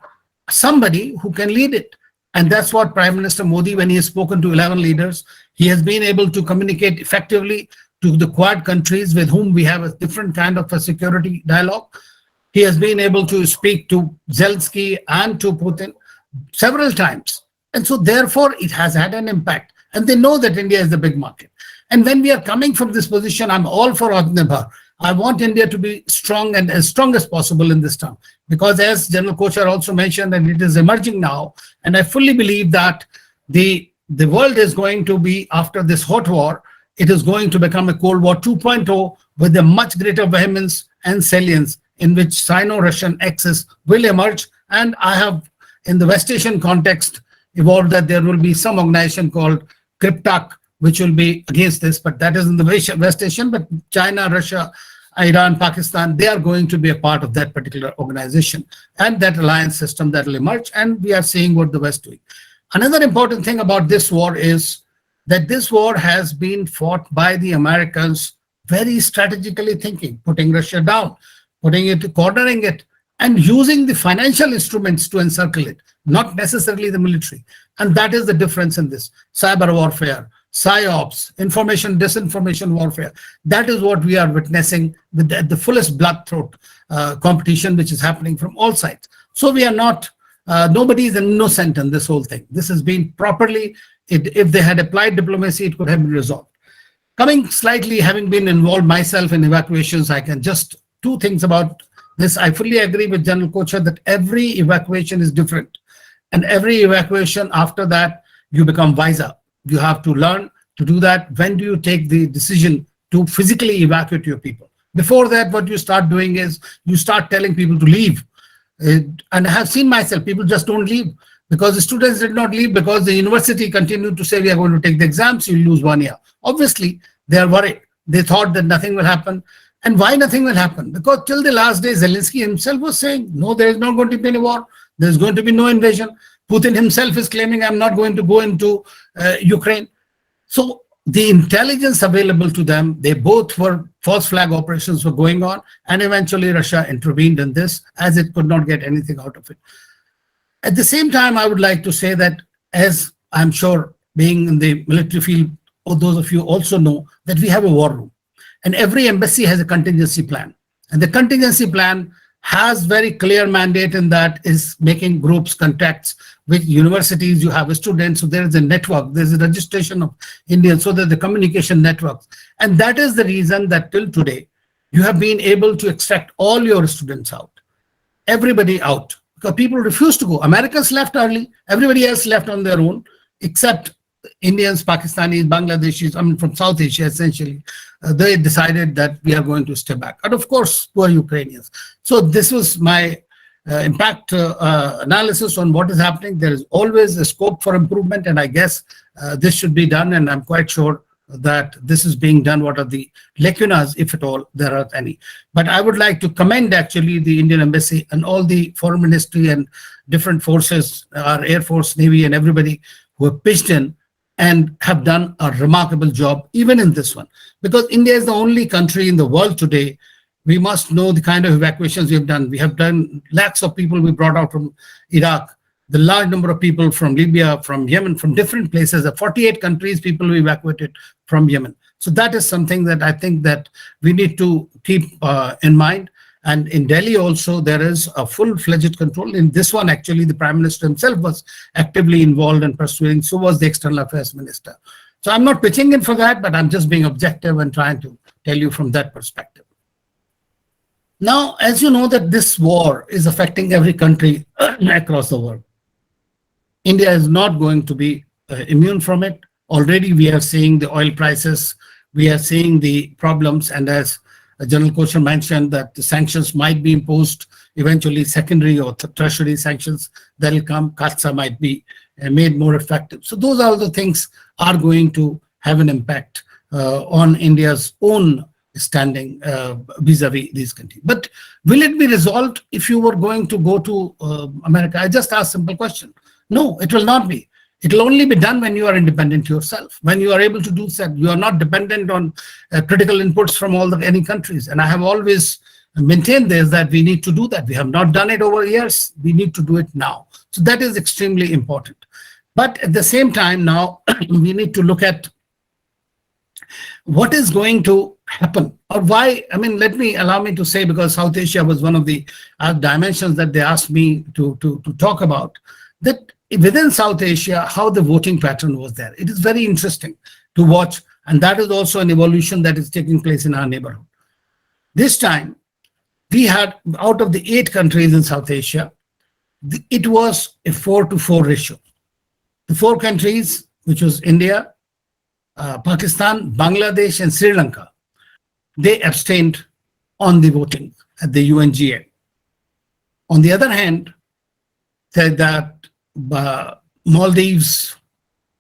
[SPEAKER 4] somebody who can lead it. And that's what Prime Minister Modi, when he has spoken to 11 leaders, he has been able to communicate effectively to the Quad countries with whom we have a different kind of a security dialogue. He has been able to speak to Zelensky and to Putin several times. And so therefore, it has had an impact. And they know that India is the big market. And when we are coming from this position, I'm all for Atmanirbhar. I want India to be strong and as strong as possible in this term. Because as General Kochhar also mentioned, and it is emerging now, and I fully believe that the world is going to be, after this hot war, it is going to become a Cold War 2.0 with a much greater vehemence and salience in which Sino-Russian axis will emerge. And I have, in the West Asian context, evolved that there will be some organization called Cryptak, which will be against this, but that is in the West Asian, but China, Russia, Iran, Pakistan, they are going to be a part of that particular organization and that alliance system that will emerge. And we are seeing what the West doing. Another important thing about this war is that this war has been fought by the Americans very strategically thinking, putting Russia down, putting it, cornering it, and using the financial instruments to encircle it, not necessarily the military. And that is the difference in this. Cyber warfare, psyops, information, disinformation warfare. That is what we are witnessing with the fullest bloodthroat competition, which is happening from all sides. So we are not, nobody is innocent in this whole thing. This has been properly, if they had applied diplomacy, it could have been resolved. Coming slightly, having been involved myself in evacuations, I can just, two things about this. I fully agree with General Kochhar that every evacuation is different. And every evacuation after that, you become wiser. You have to learn to do that. When do you take the decision to physically evacuate your people? Before that, what you start doing is you start telling people to leave. And I have seen myself, people just don't leave because the students did not leave because the university continued to say, we are going to take the exams, you'll lose 1 year. Obviously, they are worried. They thought that nothing will happen. And why nothing will happen? Because till the last day, Zelensky himself was saying, no, there is not going to be any war. There's going to be no invasion. Putin himself is claiming, I'm not going to go into Ukraine. So the intelligence available to them, they both were, false flag operations were going on. And eventually Russia intervened in this as it could not get anything out of it. At the same time, I would like to say that, as I'm sure being in the military field, or those of you also know, that we have a war room. And every embassy has a contingency plan. And the contingency plan has very clear mandate in that is making groups, contacts with universities. You have students, so there is a network, there's a registration of Indians, so there's the communication networks. And that is the reason that till today, you have been able to extract all your students out, everybody out. because people refused to go. Americans left early. Everybody else left on their own, except Indians, Pakistanis, Bangladeshis, I mean, from South Asia, essentially. They decided that we are going to stay back. And of course, poor Ukrainians. So this was my impact analysis on what is happening. There is always a scope for improvement, and I guess this should be done, and I'm quite sure that this is being done. What are the lacunas, if at all there are any? But I would like to commend actually the Indian Embassy and all the foreign ministry and different forces, our Air Force, Navy, and everybody who have pitched in and have done a remarkable job, even in this one. Because India is the only country in the world today. We must know the kind of evacuations we have done. We have done lakhs of people we brought out from Iraq, the large number of people from Libya, from Yemen, from different places, 48 countries people we evacuated from Yemen. So that is something that I think that we need to keep in mind. And in Delhi also, there is a full-fledged control. In this one, actually, the Prime Minister himself was actively involved in pursuing, so was the External Affairs Minister. So I'm not pitching in for that, but I'm just being objective and trying to tell you from that perspective. Now, as you know, that this war is affecting every country across the world. India is not going to be immune from it. Already we are seeing the oil prices, we are seeing the problems, and as General Kochhar mentioned, that the sanctions might be imposed, eventually secondary or tertiary sanctions that will come. CAATSA might be made more effective. So those are the things are going to have an impact on India's own standing vis-a-vis these countries. But will it be resolved if you were going to go to America? I just asked a simple question. No, it will not be. It will only be done when you are independent yourself, when you are able to do that. You are not dependent on critical inputs from any countries. And I have always maintained this, that we need to do that. We have not done it over years. We need to do it now. So that is extremely important. But at the same time now, we need to look at what is going to happen, or why. I mean, allow me to say, because South Asia was one of the dimensions that they asked me to talk about, that within South Asia, how the voting pattern was there. It is very interesting to watch, and that is also an evolution that is taking place in our neighborhood. This time, we had, out of the 8 countries in South Asia, it was a 4-to-4 ratio. The 4 countries, which was India, Pakistan, Bangladesh, and Sri Lanka, they abstained on the voting at the UNGA. On the other hand, said that Maldives,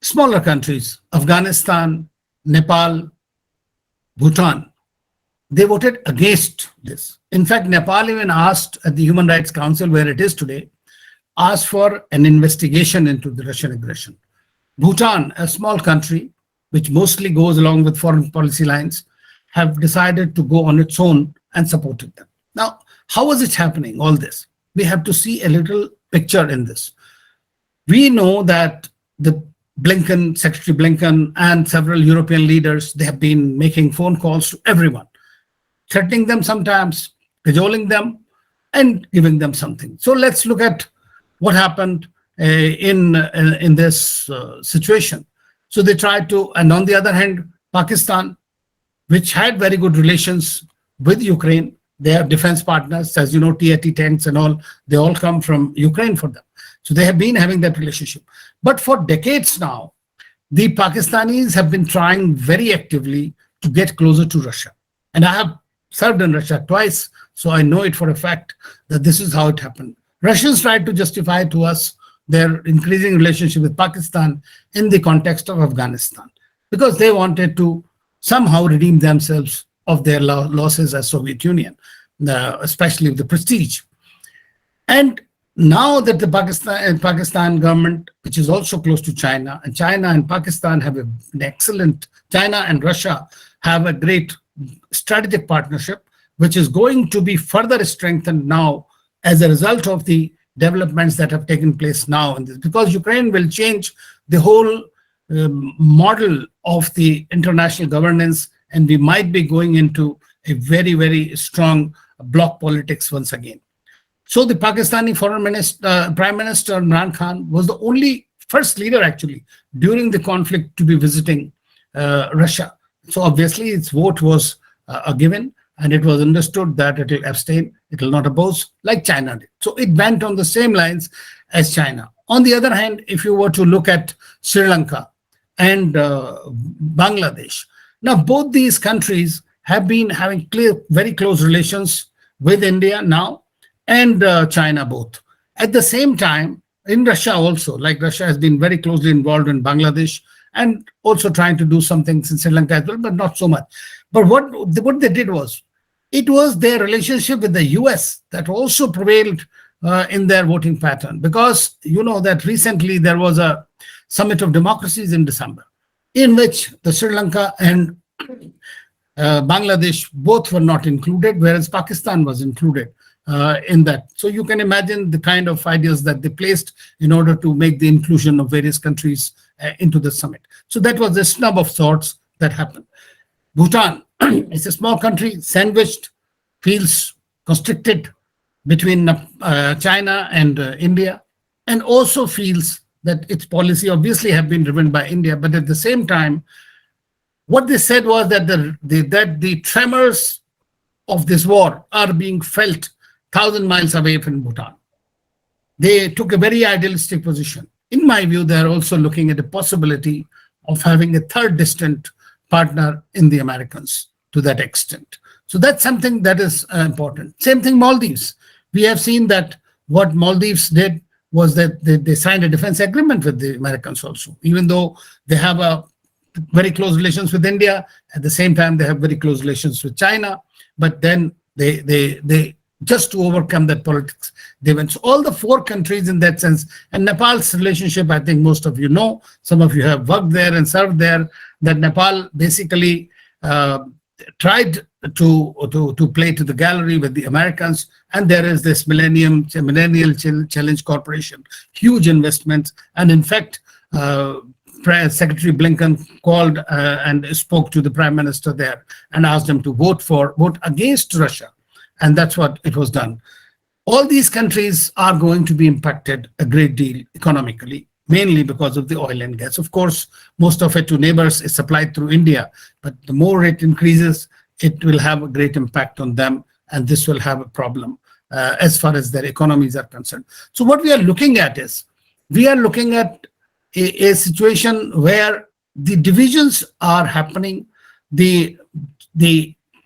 [SPEAKER 4] smaller countries, Afghanistan, Nepal, Bhutan, they voted against this. In fact, Nepal even asked at the Human Rights Council, where it is today, asked for an investigation into the Russian aggression. Bhutan, a small country, which mostly goes along with foreign policy lines, have decided to go on its own and supported them. Now, how is it happening, all this? We have to see a little picture in this. We know that the Secretary Blinken and several European leaders, they have been making phone calls to everyone, threatening them sometimes, cajoling them, and giving them something. So let's look at what happened in this situation. So they tried to, and on the other hand, Pakistan, which had very good relations with Ukraine, they are defense partners, as you know, T-80 tanks and all, they all come from Ukraine for them. So they have been having that relationship. But for decades now, the Pakistanis have been trying very actively to get closer to Russia. And I have served in Russia twice, so I know it for a fact that this is how it happened. Russians tried to justify to us their increasing relationship with Pakistan in the context of Afghanistan, because they wanted to somehow redeem themselves of their losses as Soviet Union, especially the prestige. And now that the Pakistan government, which is also close to China, and China and Pakistan have an excellent, China and Russia have a great strategic partnership, which is going to be further strengthened now as a result of the developments that have taken place now in this, because Ukraine will change the whole model of the international governance, and we might be going into a very, very strong bloc politics once again. So the Pakistani Prime Minister Imran Khan was the only first leader actually during the conflict to be visiting Russia. So obviously its vote was a given. and it was understood that it will abstain, it will not oppose, like China did. So it went on the same lines as China. On the other hand, if you were to look at Sri Lanka and Bangladesh, now both these countries have been having very close relations with India now, and China both. At the same time, in Russia also, like Russia has been very closely involved in Bangladesh and also trying to do some things in Sri Lanka as well, but not so much. But what they did was, it was their relationship with the US that also prevailed in their voting pattern, because you know that recently there was a summit of democracies in December, in which the Sri Lanka and Bangladesh both were not included, whereas Pakistan was included in that. So you can imagine the kind of ideas that they placed in order to make the inclusion of various countries into the summit. So that was a snub of sorts that happened. Bhutan is a small country, sandwiched, feels constricted between China and India, and also feels that its policy obviously have been driven by India, but at the same time, what they said was that the tremors of this war are being felt 1,000 miles away from Bhutan. They took a very idealistic position. In my view, they are also looking at the possibility of having a third distant partner in the Americans to that extent. So that's something that is important. Same thing, Maldives. We have seen that what Maldives did was that they signed a defense agreement with the Americans also, even though they have a very close relations with India. At the same time, they have very close relations with China. But then they just to overcome that politics, they went. So all the four countries in that sense, and Nepal's relationship, I think most of you know, some of you have worked there and served there, that Nepal basically tried to play to the gallery with the Americans. And there is this Millennial Challenge Corporation, huge investments. And in fact, Secretary Blinken called and spoke to the Prime Minister there and asked him to vote against Russia. And that's what it was done. All these countries are going to be impacted a great deal economically, mainly because of the oil and gas. Of course, most of it to neighbors is supplied through India, but the more it increases, it will have a great impact on them, and this will have a problem as far as their economies are concerned. So what we are looking at is, we are looking at a situation where the divisions are happening, the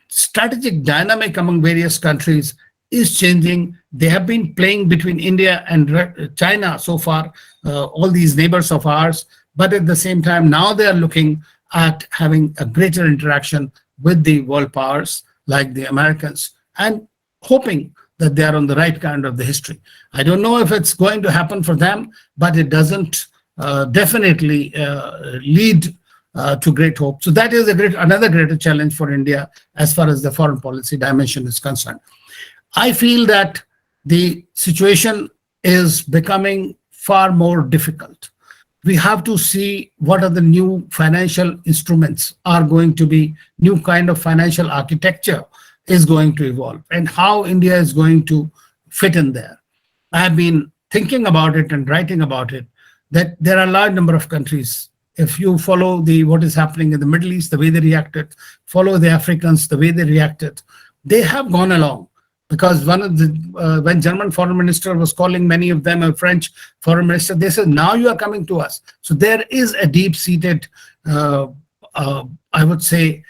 [SPEAKER 4] strategic dynamic among various countries is changing. They have been playing between India and China so far, all these neighbors of ours, but at the same time, now they are looking at having a greater interaction with the world powers like the Americans, and hoping that they are on the right kind of the history. I don't know if it's going to happen for them, but it doesn't definitely lead to great hope. So that is another greater challenge for India as far as the foreign policy dimension is concerned. I feel that the situation is becoming far more difficult. We have to see what are the new financial instruments are going to be, new kind of financial architecture is going to evolve, and how India is going to fit in there. I have been thinking about it and writing about it, that there are a large number of countries. If you follow what is happening in the Middle East, the way they reacted, follow the Africans, the way they reacted, they have gone along. Because when German foreign minister was calling many of them a French foreign minister, they said, now you are coming to us. So there is a deep-seated, I would say,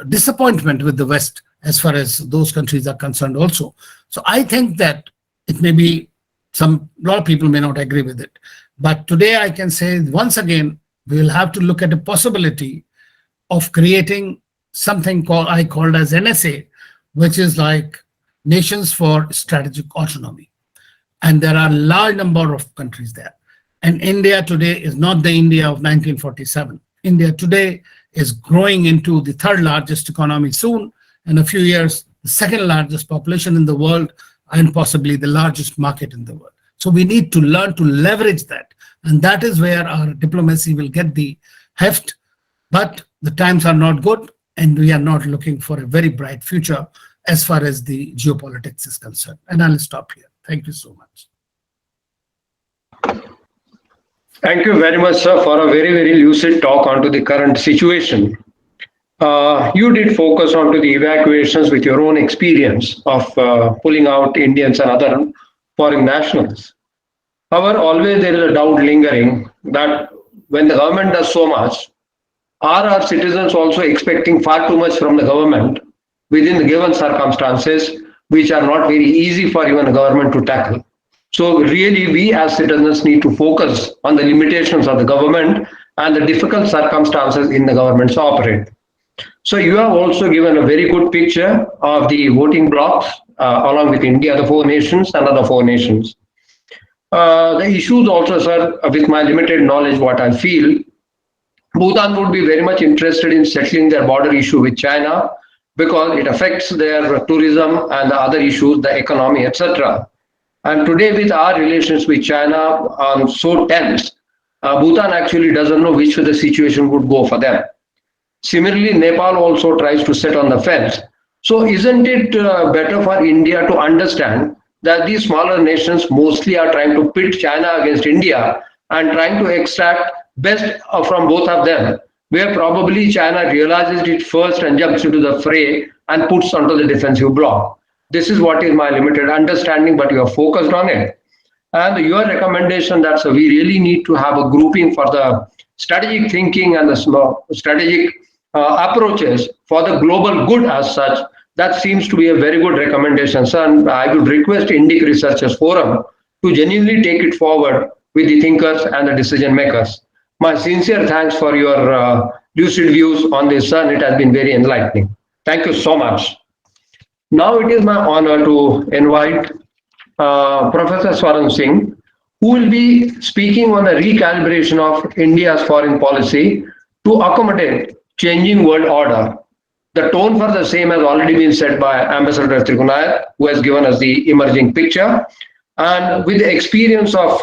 [SPEAKER 4] disappointment with the West as far as those countries are concerned also. So I think that it may be, a lot of people may not agree with it. But today I can say, once again, we will have to look at the possibility of creating something I called as NSA, which is like Nations for Strategic Autonomy. And there are a large number of countries there. And India today is not the India of 1947. India today is growing into the third largest economy soon. In a few years, the second largest population in the world, and possibly the largest market in the world. So we need to learn to leverage that. And that is where our diplomacy will get the heft. But the times are not good, and we are not looking for a very bright future as far as the geopolitics is concerned. And I'll stop here. Thank you so much.
[SPEAKER 2] Thank you very much, sir, for a very, very lucid talk onto the current situation. You did focus on to the evacuations with your own experience of pulling out Indians and other foreign nationals. However, always there is a doubt lingering that when the government does so much, are our citizens also expecting far too much from the government within the given circumstances, which are not very easy for even a government to tackle? So, really, we as citizens need to focus on the limitations of the government and the difficult circumstances in the government's operate. So, you have also given a very good picture of the voting blocks along with India, the four nations, and other four nations. The issues also, sir, with my limited knowledge, what I feel, Bhutan would be very much interested in settling their border issue with China because it affects their tourism and the other issues, the economy, etc. And today, with our relations with China so tense, Bhutan actually doesn't know which way the situation would go for them. Similarly, Nepal also tries to sit on the fence. So, isn't it better for India to understand that these smaller nations mostly are trying to pit China against India and trying to extract best from both of them, where probably China realizes it first and jumps into the fray and puts onto the defensive block? This is what is my limited understanding, but you are focused on it. And your recommendation that so we really need to have a grouping for the strategic thinking and the strategic approaches for the global good as such, that seems to be a very good recommendation, sir. And I would request Indic Researchers Forum to genuinely take it forward with the thinkers and the decision makers. My sincere thanks for your lucid views on this, sir. It has been very enlightening. Thank you so much. Now it is my honor to invite Professor Swaran Singh, who will be speaking on the recalibration of India's foreign policy to accommodate changing world order. The tone for the same has already been set by Ambassador Trigunayat, who has given us the emerging picture. And with the experience of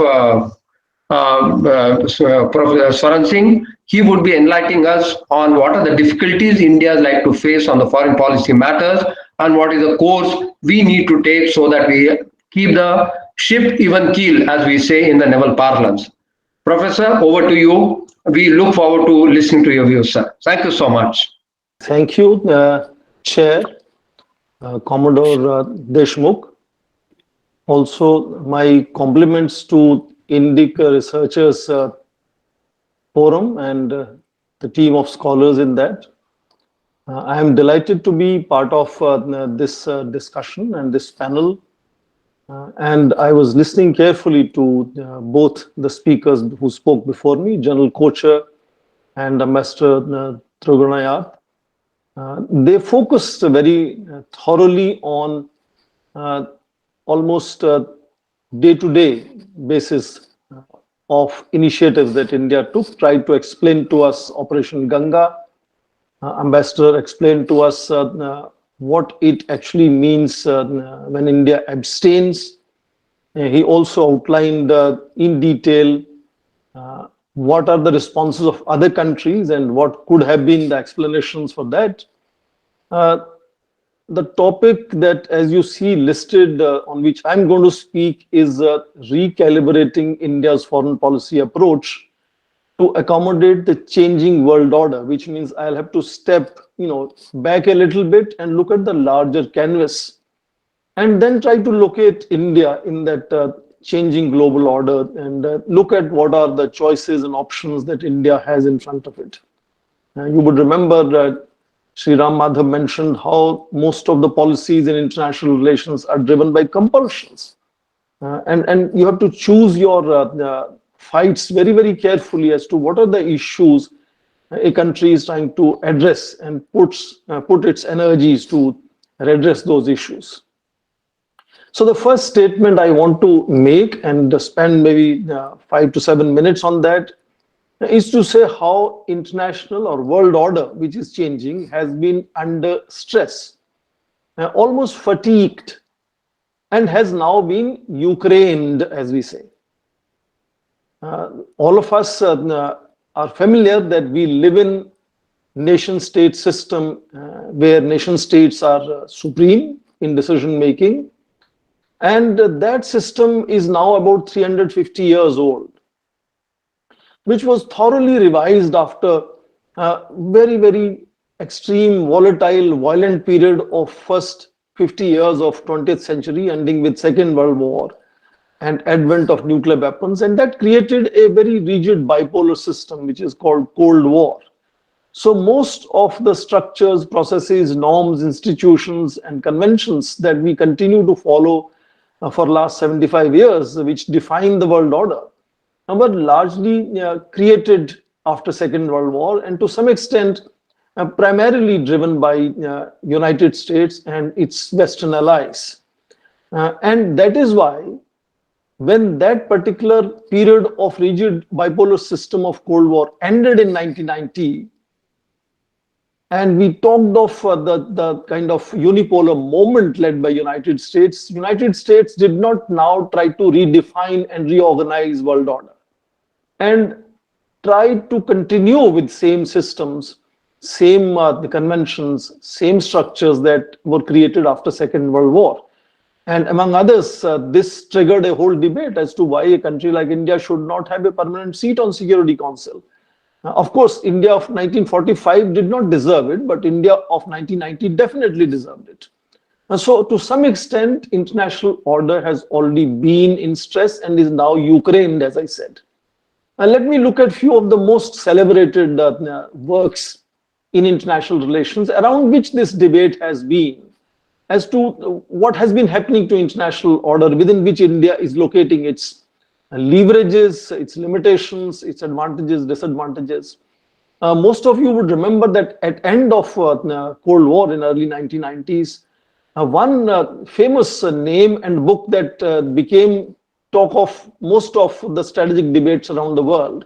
[SPEAKER 2] Professor Swaran Singh, he would be enlightening us on what are the difficulties India is like to face on the foreign policy matters and what is the course we need to take so that we keep the ship even keel, as we say in the naval parlance. Professor, over to you. We look forward to listening to your views, sir. Thank you so much.
[SPEAKER 5] Thank you, Chair, Commodore Deshmukh. Also, my compliments to Indic Researchers Forum and the team of scholars in that. I am delighted to be part of this discussion and this panel. And I was listening carefully to both the speakers who spoke before me, General Kochhar and Ambassador Trigunayat. They focused very thoroughly on almost day-to-day basis of initiatives that India took, tried to explain to us Operation Ganga. Ambassador explained to us what it actually means when India abstains. He also outlined in detail what are the responses of other countries and what could have been the explanations for that. The topic that, as you see listed, on which I'm going to speak is recalibrating India's foreign policy approach to accommodate the changing world order, which means I'll have to step, back a little bit and look at the larger canvas, and then try to locate India in that changing global order and look at what are the choices and options that India has in front of it. You would remember that Sri Ram Madhav mentioned how most of the policies in international relations are driven by compulsions. And you have to choose your fights very, very carefully as to what are the issues a country is trying to address and put its energies to redress those issues. So the first statement I want to make and spend maybe 5 to 7 minutes on that is to say how international or world order, which is changing, has been under stress, almost fatigued, and has now been Ukrained, as we say. All of us are familiar that we live in nation-state system where nation-states are supreme in decision-making, and that system is now about 350 years old, which was thoroughly revised after very, very extreme, volatile, violent period of first 50 years of 20th century, ending with Second World War and advent of nuclear weapons. And that created a very rigid bipolar system, which is called Cold War. So most of the structures, processes, norms, institutions, and conventions that we continue to follow for last 75 years, which define the world order, were largely created after Second World War, and to some extent primarily driven by United States and its Western allies. And that is why when that particular period of rigid bipolar system of Cold War ended in 1990, and we talked of the kind of unipolar moment led by United States did not now try to redefine and reorganize world order and tried to continue with same systems, same the conventions, same structures that were created after Second World War. And among others, this triggered a whole debate as to why a country like India should not have a permanent seat on Security Council. Of course, India of 1945 did not deserve it, but India of 1990 definitely deserved it. And so to some extent, international order has already been in stress and is now Ukrained, as I said. And let me look at a few of the most celebrated works in international relations around which this debate has been as to what has been happening to international order, within which India is locating its leverages, its limitations, its advantages, disadvantages. Most of you would remember that at end of Cold War in early 1990s, one famous name and book that became talk of most of the strategic debates around the world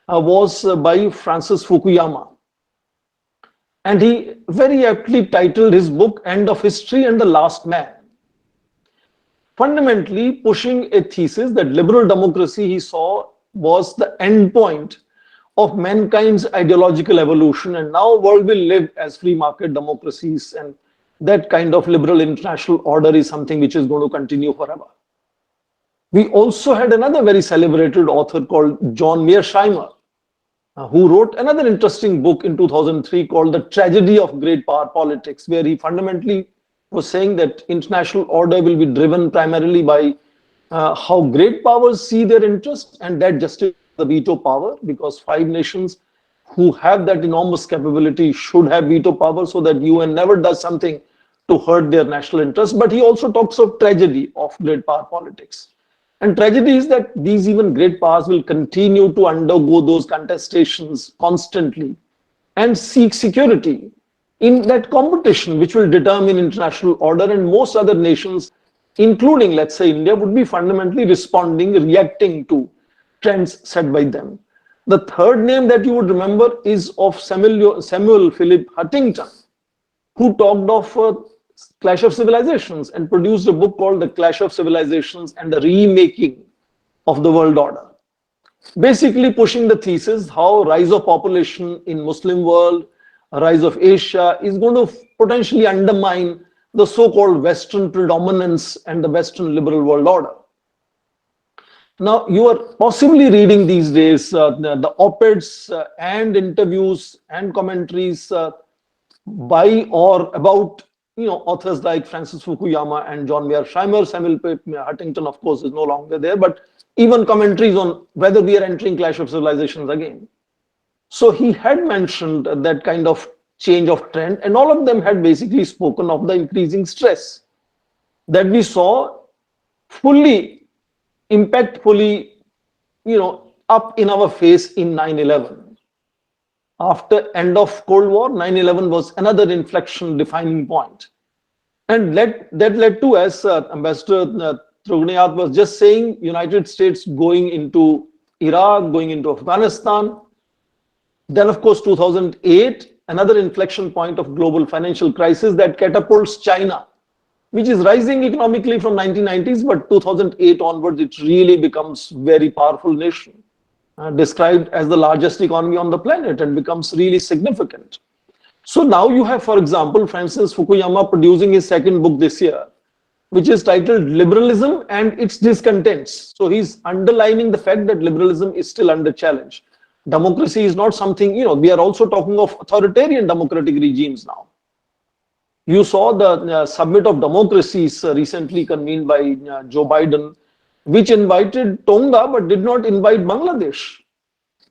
[SPEAKER 5] was by Francis Fukuyama. And he very aptly titled his book End of History and the Last Man, fundamentally pushing a thesis that liberal democracy, he saw, was the end point of mankind's ideological evolution, and now world will live as free market democracies, and that kind of liberal international order is something which is going to continue forever. We also had another very celebrated author called John Mearsheimer, who wrote another interesting book in 2003 called The Tragedy of Great Power Politics, where he fundamentally was saying that international order will be driven primarily by how great powers see their interests, and that justifies the veto power, because 5 nations who have that enormous capability should have veto power so that UN never does something to hurt their national interests. But he also talks of tragedy of great power politics. And tragedy is that these even great powers will continue to undergo those contestations constantly and seek security in that competition which will determine international order, and most other nations, including, let's say, India, would be fundamentally responding, reacting to trends set by them. The third name that you would remember is of Samuel Philip Huntington, who talked of Clash of Civilizations and produced a book called The Clash of Civilizations and the Remaking of the World Order, basically pushing the thesis how rise of population in Muslim world, rise of Asia is going to potentially undermine the so-called Western predominance and the Western liberal world order. Now, you are possibly reading these days the op-eds and interviews and commentaries by or about authors like Francis Fukuyama and John Mearsheimer. Samuel Huntington, of course, is no longer there, but even commentaries on whether we are entering Clash of Civilizations again. So he had mentioned that kind of change of trend, and all of them had basically spoken of the increasing stress that we saw fully, impactfully, up in our face in 9/11. After end of Cold War, 9/11 was another inflection defining point. And that led to, as Ambassador Trigunayat was just saying, United States going into Iraq, going into Afghanistan. Then, of course, 2008, another inflection point of global financial crisis that catapults China, which is rising economically from 1990s, but 2008 onwards, it really becomes very powerful nation, described as the largest economy on the planet, and becomes really significant. So now you have, for example, Francis Fukuyama producing his second book this year, which is titled Liberalism and Its Discontents. So he's underlining the fact that liberalism is still under challenge. democracy is not something, we are also talking of authoritarian democratic regimes now. You saw the Summit of Democracies recently convened by Joe Biden, which invited Tonga but did not invite Bangladesh.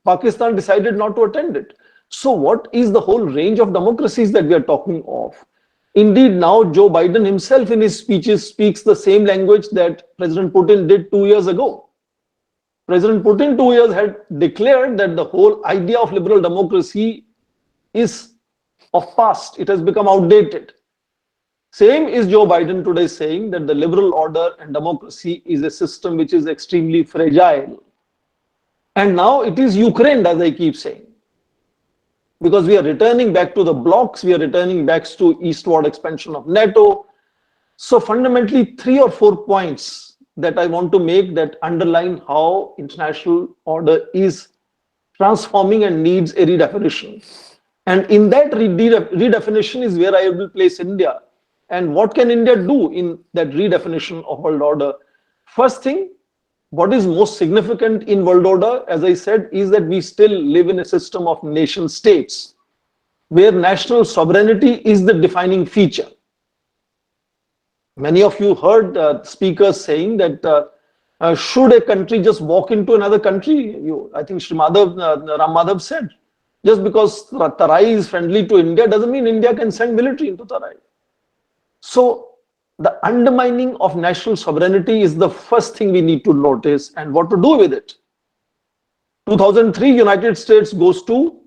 [SPEAKER 5] Pakistan decided not to attend it. So what is the whole range of democracies that we are talking of? Indeed, now Joe Biden himself in his speeches speaks the same language that President Putin did 2 years ago. President Putin 2 years had declared that the whole idea of liberal democracy is of past. It has become outdated. Same is Joe Biden today saying that the liberal order and democracy is a system which is extremely fragile. And now it is Ukraine, as I keep saying. Because we are returning back to the blocks, we are returning back to eastward expansion of NATO. So fundamentally, 3 or 4 points that I want to make that underline how international order is transforming and needs a redefinition. And in that redefinition is where I will place India. And what can India do in that redefinition of world order? First thing, what is most significant in world order, as I said, is that we still live in a system of nation states where national sovereignty is the defining feature. Many of you heard speakers saying that should a country just walk into another country? I think Ram Madhav said, just because Tarai is friendly to India doesn't mean India can send military into Tarai. So the undermining of national sovereignty is the first thing we need to notice and what to do with it. 2003, United States goes to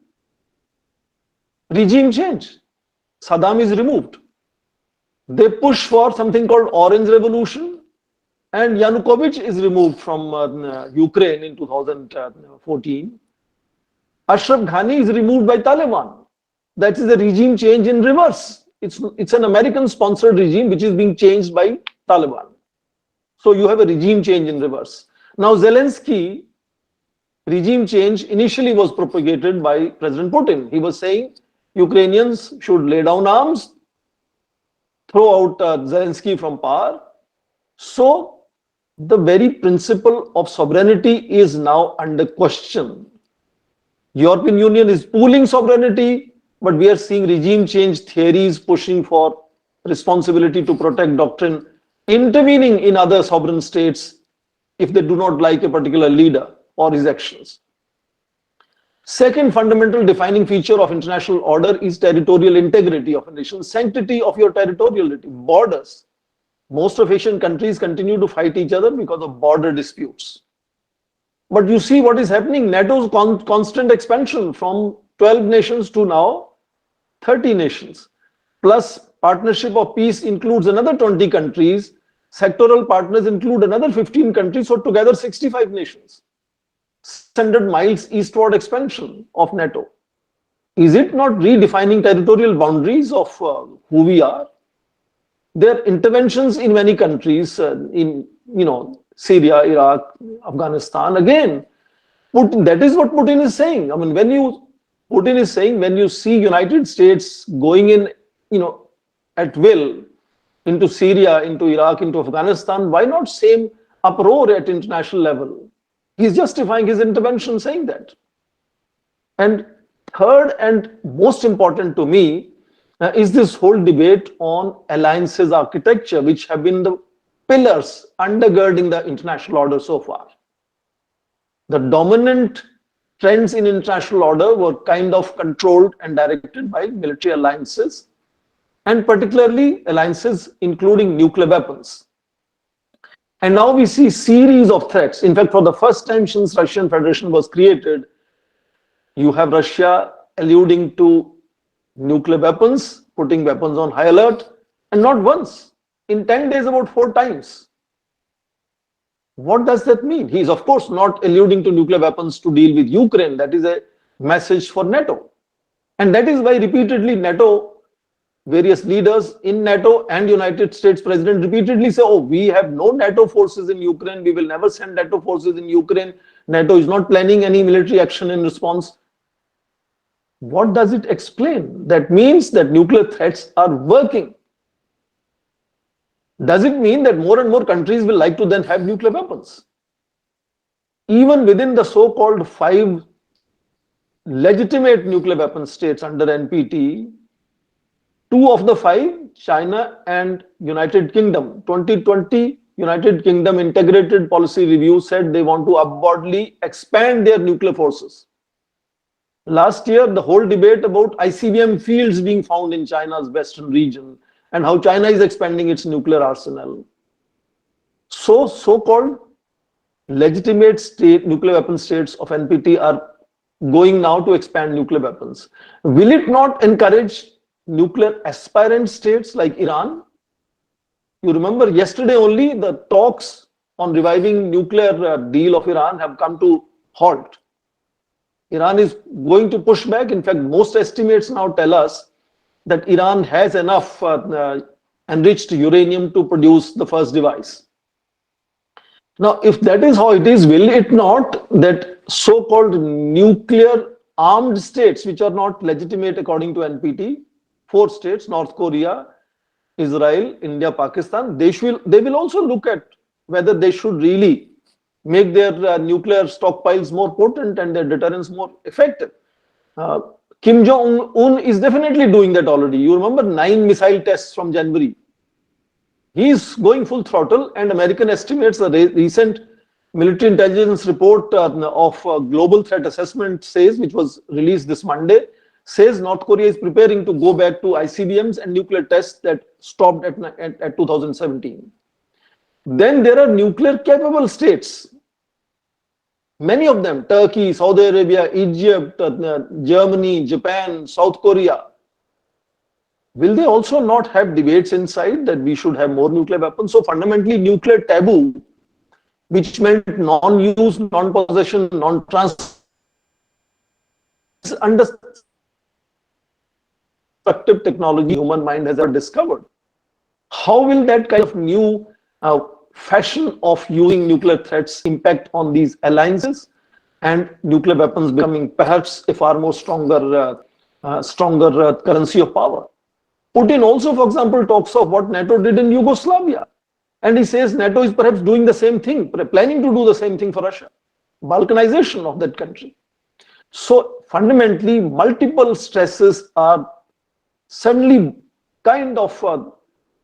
[SPEAKER 5] regime change. Saddam is removed. They push for something called Orange Revolution, and Yanukovych is removed from Ukraine in 2014. Ashraf Ghani is removed by Taliban. That is a regime change in reverse. It's an American-sponsored regime which is being changed by Taliban. So you have a regime change in reverse. Now Zelensky, regime change initially was propagated by President Putin. He was saying Ukrainians should lay down arms, throw out Zelensky from power. So the very principle of sovereignty is now under question. European Union is pooling sovereignty, but we are seeing regime change theories pushing for responsibility to protect doctrine, intervening in other sovereign states if they do not like a particular leader or his actions. Second fundamental defining feature of international order is territorial integrity of a nation, sanctity of your territoriality, borders. Most of Asian countries continue to fight each other because of border disputes. But you see what is happening, NATO's constant expansion from 12 nations to now 30 nations. Plus partnership of peace includes another 20 countries, sectoral partners include another 15 countries, so together 65 nations. 600 miles eastward expansion of NATO. Is it not redefining territorial boundaries of who we are? There are interventions in many countries, in Syria, Iraq, Afghanistan. Again, that is what Putin is saying. I mean, Putin is saying when you see United States going in, at will into Syria, into Iraq, into Afghanistan, why not same uproar at international level? He's justifying his intervention saying that. And third and most important to me is this whole debate on alliances architecture, which have been the pillars undergirding the international order so far. The dominant trends in international order were kind of controlled and directed by military alliances, and particularly alliances including nuclear weapons. And now we see series of threats. In fact, for the first time since Russian Federation was created, you have Russia alluding to nuclear weapons, putting weapons on high alert, and not once. In 10 days, about 4 times. What does that mean? He is, of course, not alluding to nuclear weapons to deal with Ukraine. That is a message for NATO. And that is why repeatedly NATO, various leaders in NATO and United States President repeatedly say, oh, we have no NATO forces in Ukraine. We will never send NATO forces in Ukraine. NATO is not planning any military action in response. What does it explain? That means that nuclear threats are working. Does it mean that more and more countries will like to then have nuclear weapons? Even within the so-called 5 legitimate nuclear weapon states under NPT, 2 of the 5, China and United Kingdom. 2020 United Kingdom Integrated Policy Review said they want to upwardly expand their nuclear forces. Last year, the whole debate about ICBM fields being found in China's western region and how China is expanding its nuclear arsenal. So-called legitimate state nuclear weapon states of NPT are going now to expand nuclear weapons. Will it not encourage nuclear aspirant states like Iran? You remember yesterday only the talks on reviving nuclear deal of Iran have come to halt. Iran is going to push back. In fact, most estimates now tell us that Iran has enough enriched uranium to produce the first device. Now, if that is how it is, will it not that so-called nuclear armed states, which are not legitimate according to NPT, 4 states, North Korea, Israel, India, Pakistan, they will also look at whether they should really make their nuclear stockpiles more potent and their deterrence more effective. Kim Jong-un is definitely doing that already. You remember 9 missile tests from January. He is going full throttle, and American estimates, the recent military intelligence report of Global Threat Assessment says, which was released this Monday, says North Korea is preparing to go back to ICBMs and nuclear tests that stopped at 2017. Then there are nuclear capable states. Many of them, Turkey, Saudi Arabia, Egypt, Germany, Japan, South Korea. Will they also not have debates inside that we should have more nuclear weapons? So fundamentally, nuclear taboo, which meant non-use, non-possession, non-transfer, destructive technology human mind has ever discovered. How will that kind of new fashion of using nuclear threats impact on these alliances and nuclear weapons becoming perhaps a far more stronger currency of power? Putin also, for example, talks of what NATO did in Yugoslavia. And he says NATO is perhaps doing the same thing, planning to do the same thing for Russia. Balkanization of that country. So fundamentally, multiple stresses are suddenly kind of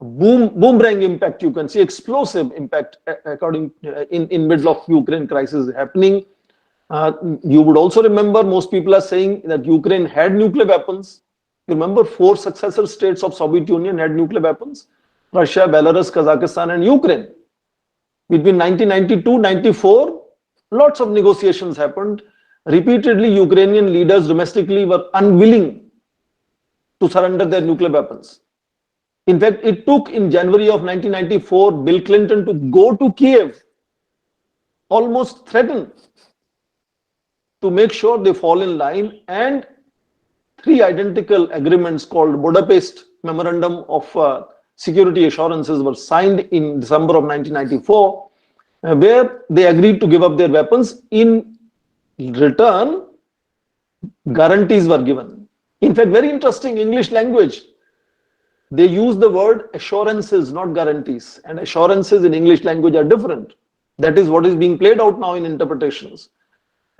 [SPEAKER 5] boomerang impact, you can see, explosive impact according in middle of Ukraine crisis happening. You would also remember most people are saying that Ukraine had nuclear weapons. You remember 4 successor states of Soviet Union had nuclear weapons: Russia, Belarus, Kazakhstan, and Ukraine. Between 1992-94, lots of negotiations happened. Repeatedly, Ukrainian leaders domestically were unwilling to surrender their nuclear weapons. In fact, it took in January of 1994 Bill Clinton to go to Kiev, almost threaten to make sure they fall in line, and 3 identical agreements called Budapest Memorandum of Security Assurances were signed in December of 1994, where they agreed to give up their weapons. In return, guarantees were given. In fact, very interesting English language. They use the word assurances, not guarantees. And assurances in English language are different. That is what is being played out now in interpretations.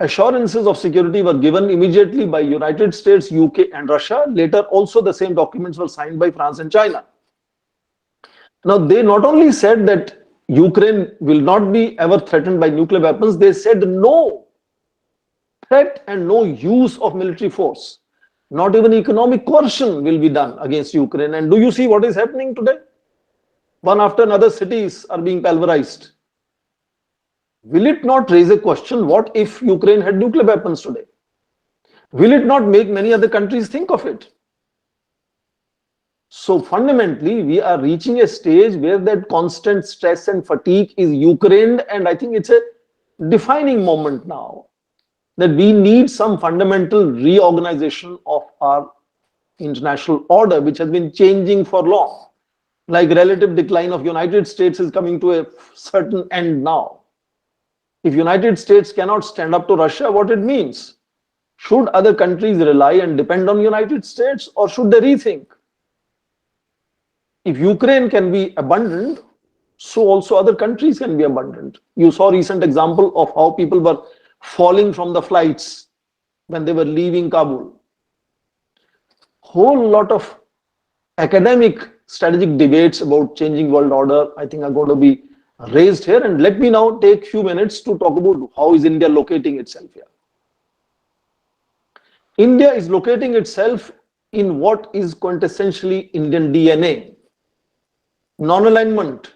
[SPEAKER 5] Assurances of security were given immediately by United States, UK, and Russia. Later, also the same documents were signed by France and China. Now, they not only said that Ukraine will not be ever threatened by nuclear weapons, they said no threat and no use of military force. Not even economic coercion will be done against Ukraine. And do you see what is happening today? One after another cities are being pulverized. Will it not raise a question, what if Ukraine had nuclear weapons today? Will it not make many other countries think of it? So fundamentally, we are reaching a stage where that constant stress and fatigue is Ukraine, and I think it's a defining moment now that we need some fundamental reorganization of our international order, which has been changing for long. Like relative decline of United States is coming to a certain end now. If United States cannot stand up to Russia, what it means? Should other countries rely and depend on United States, or should they rethink? If Ukraine can be abundant, so also other countries can be abundant. You saw a recent example of how people were falling from the flights when they were leaving Kabul. Whole lot of academic strategic debates about changing world order, I think, are going to be raised here. And let me now take a few minutes to talk about how is India locating itself here. India is locating itself in what is quintessentially Indian DNA: non-alignment,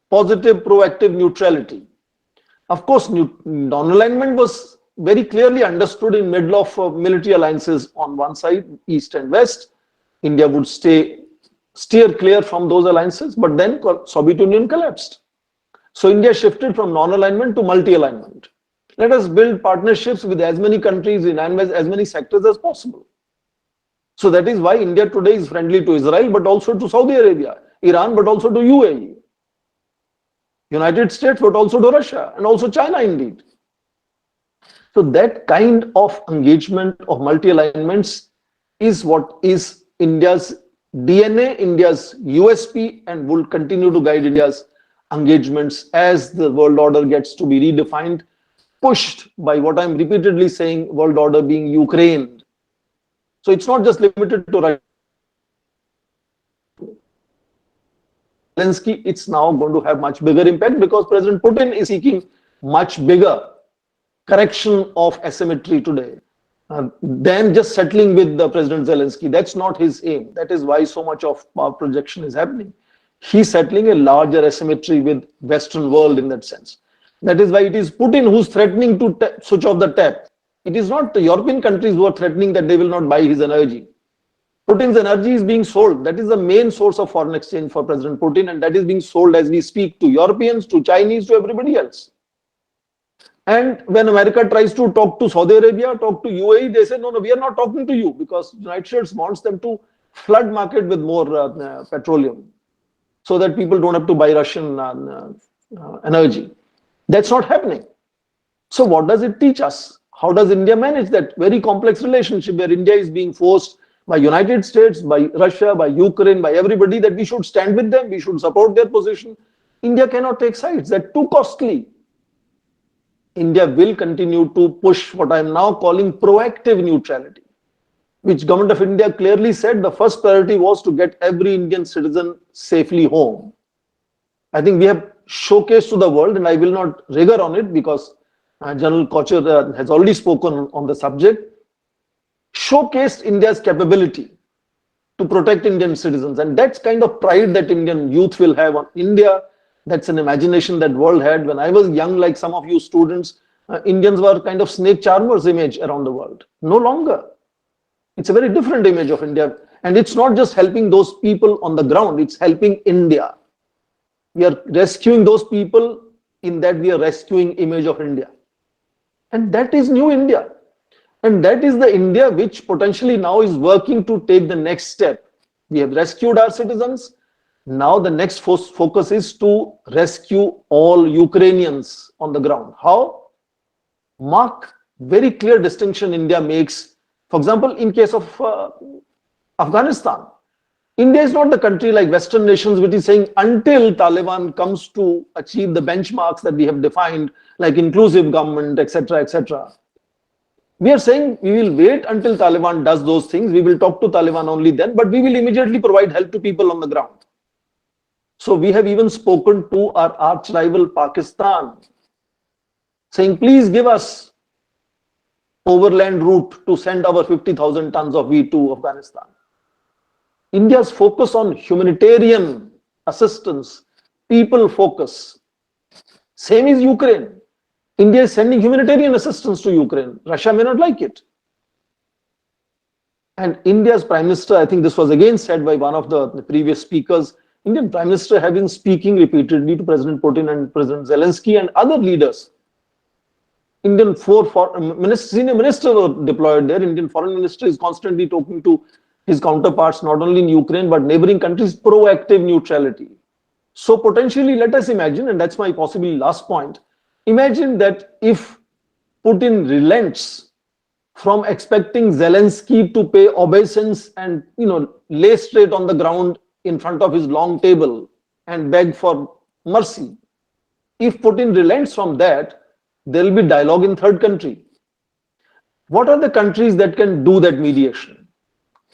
[SPEAKER 5] positive proactive neutrality. Of course, non-alignment was very clearly understood in middle of military alliances on one side, East and West. India would steer clear from those alliances, but then Soviet Union collapsed. So India shifted from non-alignment to multi-alignment. Let us build partnerships with as many countries in as many sectors as possible. So that is why India today is friendly to Israel, but also to Saudi Arabia, Iran, but also to UAE, United States, but also to Russia, and also China indeed. So that kind of engagement of multi-alignments is what is India's DNA, India's USP, and will continue to guide India's engagements as the world order gets to be redefined, pushed by what I'm repeatedly saying, world order being Ukraine. So it's not just limited to Russia. Zelensky, it's now going to have much bigger impact because President Putin is seeking much bigger correction of asymmetry today than just settling with the President Zelensky. That's not his aim. That is why so much of power projection is happening. He's settling a larger asymmetry with Western world in that sense. That is why it is Putin who's threatening to switch off the tap. It is not the European countries who are threatening that they will not buy his energy. Putin's energy is being sold. That is the main source of foreign exchange for President Putin, and that is being sold as we speak to Europeans, to Chinese, to everybody else. And when America tries to talk to Saudi Arabia, talk to UAE, they say, no, we are not talking to you because United States wants them to flood market with more petroleum so that people don't have to buy Russian energy. That's not happening. So what does it teach us? How does India manage that very complex relationship where India is being forced by United States, by Russia, by Ukraine, by everybody that we should stand with them, we should support their position? India cannot take sides. That's too costly. India will continue to push what I am now calling proactive neutrality, which Government of India clearly said the first priority was to get every Indian citizen safely home. I think we have showcased to the world, and I will not rigor on it because General Kochhar has already spoken on the subject, showcased India's capability to protect Indian citizens. And that's kind of pride that Indian youth will have on India. That's an imagination that world had. When I was young, like some of you students, Indians were kind of snake charmers image around the world. No longer. It's a very different image of India. And it's not just helping those people on the ground, it's helping India. We are rescuing those people in that we are rescuing image of India. And that is new India. And that is the India which potentially now is working to take the next step. We have rescued our citizens. Now the next focus is to rescue all Ukrainians on the ground. How? Mark very clear distinction India makes. For example, in case of Afghanistan, India is not the country like Western nations which is saying until Taliban comes to achieve the benchmarks that we have defined, like inclusive government, etc., etc. We are saying we will wait until Taliban does those things. We will talk to Taliban only then, but we will immediately provide help to people on the ground. So we have even spoken to our arch rival Pakistan, saying, please give us overland route to send our 50,000 tons of wheat to Afghanistan. India's focus on humanitarian assistance, people focus. Same is Ukraine. India is sending humanitarian assistance to Ukraine. Russia may not like it. And India's Prime Minister, I think this was again said by one of the previous speakers, Indian Prime Minister have been speaking repeatedly to President Putin and President Zelensky and other leaders. Indian senior ministers were deployed there. Indian Foreign Minister is constantly talking to his counterparts, not only in Ukraine, but neighboring countries, proactive neutrality. So potentially, let us imagine, and that's my possibly last point, imagine that if Putin relents from expecting Zelensky to pay obeisance and lay straight on the ground in front of his long table and beg for mercy. If Putin relents from that, there will be dialogue in third country. What are the countries that can do that mediation?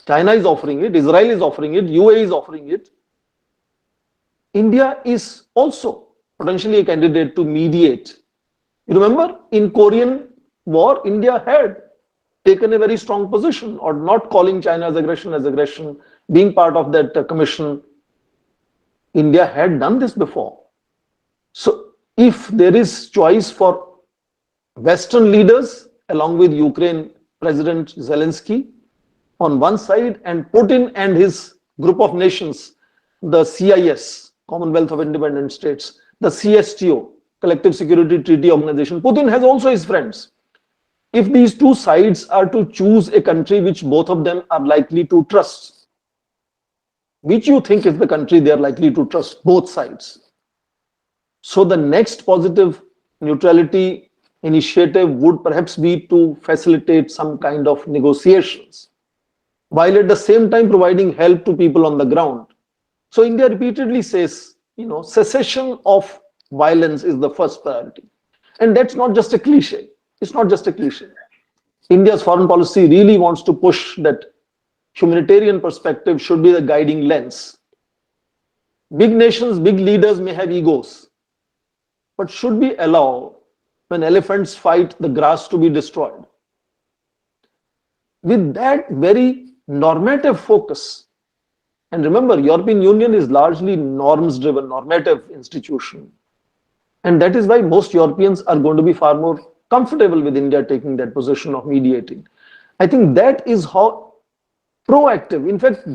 [SPEAKER 5] China is offering it, Israel is offering it, UAE is offering it. India is also potentially a candidate to mediate. You remember in Korean War, India had taken a very strong position or not calling China's aggression as aggression, being part of that commission. India had done this before. So if there is choice for Western leaders along with Ukraine President Zelensky on one side and Putin and his group of nations, the CIS, Commonwealth of Independent States, the CSTO, Collective Security Treaty Organization, Putin has also his friends. If these two sides are to choose a country which both of them are likely to trust, which you think is the country they are likely to trust, both sides. So the next positive neutrality initiative would perhaps be to facilitate some kind of negotiations, while at the same time providing help to people on the ground. So India repeatedly says, cessation of violence is the first priority. And that's not just a cliche. It's not just a cliche. India's foreign policy really wants to push that humanitarian perspective should be the guiding lens. Big nations, big leaders may have egos, but should we allow when elephants fight the grass to be destroyed? With that very normative focus, and remember, European Union is largely norms-driven, normative institution. And that is why most Europeans are going to be far more comfortable with India taking that position of mediating. I think that is how proactive. In fact,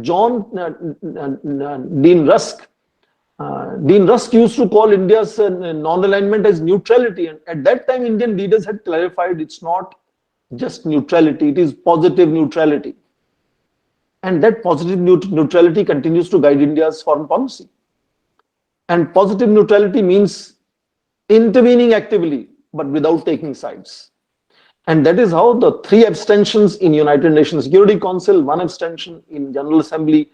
[SPEAKER 5] Dean Rusk used to call India's non-alignment as neutrality. And at that time, Indian leaders had clarified it's not just neutrality, it is positive neutrality. And that positive neutrality continues to guide India's foreign policy. And positive neutrality means intervening actively, but without taking sides. And that is how the 3 abstentions in United Nations Security Council, 1 abstention in General Assembly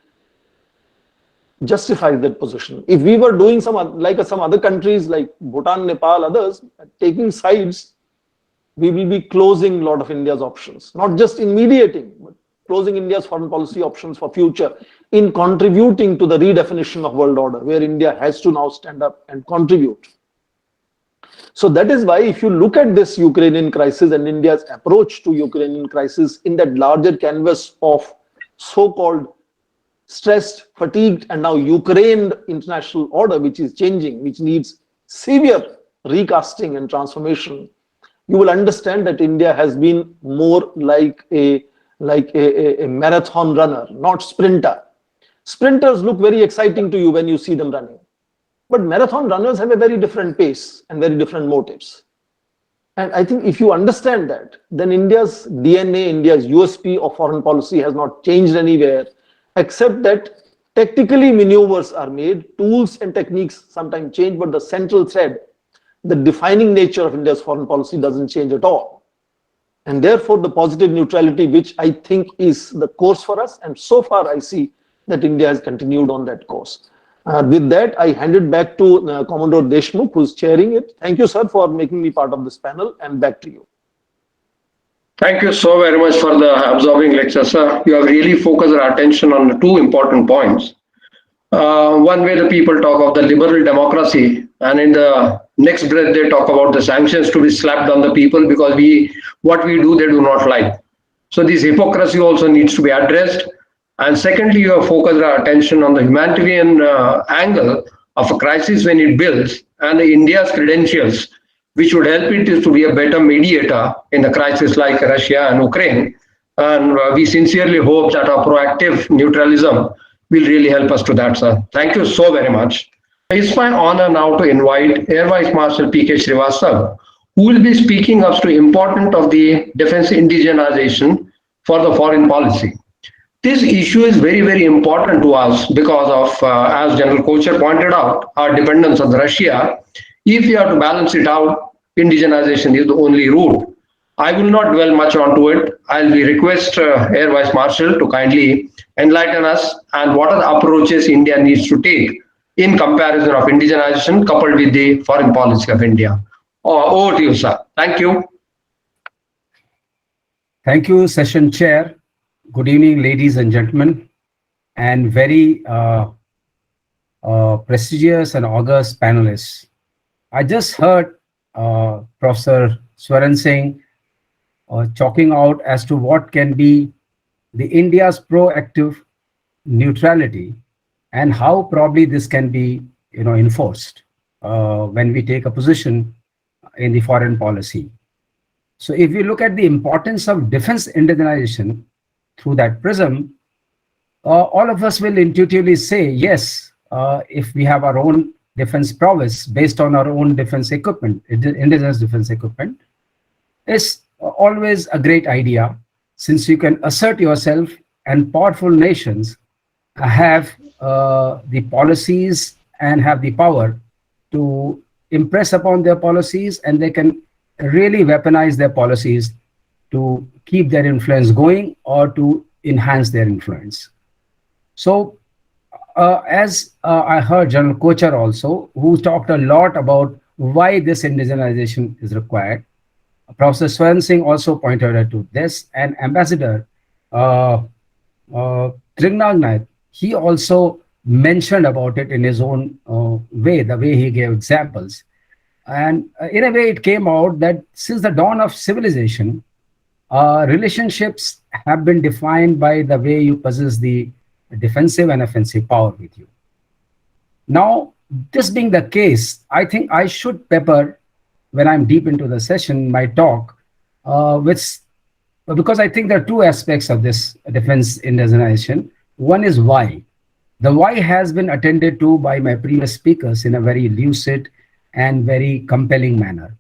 [SPEAKER 5] justifies that position. If we were doing some other countries like Bhutan, Nepal, others, taking sides, we will be closing a lot of India's options, not just in mediating, but closing India's foreign policy options for future in contributing to the redefinition of world order, where India has to now stand up and contribute. So that is why if you look at this Ukrainian crisis and India's approach to Ukrainian crisis in that larger canvas of so-called stressed, fatigued, and now Ukraine international order, which is changing, which needs severe recasting and transformation, you will understand that India has been more like a marathon runner, not sprinter. Sprinters look very exciting to you when you see them running. But marathon runners have a very different pace and very different motives. And I think if you understand that, then India's DNA, India's USP of foreign policy has not changed anywhere, except that tactically maneuvers are made, tools and techniques sometimes change, but the central thread, the defining nature of India's foreign policy doesn't change at all. And therefore, the positive neutrality, which I think is the course for us, and so far I see that India has continued on that course. With that, I hand it back to Commodore Deshmukh, who's chairing it. Thank you, sir, for making me part of this panel, and back to you.
[SPEAKER 2] Thank you so very much for the absorbing lecture, sir. You have really focused our attention on 2 important points. One way the people talk of the liberal democracy, and in the next breath they talk about the sanctions to be slapped on the people because what we do they do not like. So this hypocrisy also needs to be addressed. And secondly, you have focused our attention on the humanitarian angle of a crisis when it builds and India's credentials, which would help it to be a better mediator in a crisis like Russia and Ukraine. And we sincerely hope that our proactive neutralism will really help us to that, sir. Thank you so very much. It's my honor now to invite Air Vice Marshal P.K. Srivastava, who will be speaking as to the importance of the defense indigenization for the foreign policy. This issue is very, very important to us because of, as General Kochhar pointed out, our dependence on Russia. If we have to balance it out, indigenization is the only route. I will not dwell much onto it. I'll request Air Vice Marshal to kindly enlighten us and what are the approaches India needs to take in comparison of indigenization coupled with the foreign policy of India. Over to you, sir. Thank you.
[SPEAKER 6] Thank you, Session Chair. Good evening, ladies and gentlemen, and very prestigious and august panelists. I just heard Professor Swaran Singh chalking out as to what can be the India's proactive neutrality and how probably this can be, enforced when we take a position in the foreign policy. So if you look at the importance of defense indigenization through that prism, all of us will intuitively say, yes, if we have our own defense prowess based on our own defense equipment, indigenous defense equipment, it's always a great idea, since you can assert yourself and powerful nations have the policies and have the power to impress upon their policies, and they can really weaponize their policies to keep their influence going or to enhance their influence. So as I heard General Kochhar also, who talked a lot about why this indigenization is required. Professor Swaran Singh also pointed to this, and Ambassador Trigunayat, he also mentioned about it in his own way, the way he gave examples. And in a way, it came out that since the dawn of civilization, relationships have been defined by the way you possess the defensive and offensive power with you. Now, this being the case, I think I should pepper, when I'm deep into the session, my talk, because I think there are two aspects of this defense indigenization. One is why. The why has been attended to by my previous speakers in a very lucid and very compelling manner.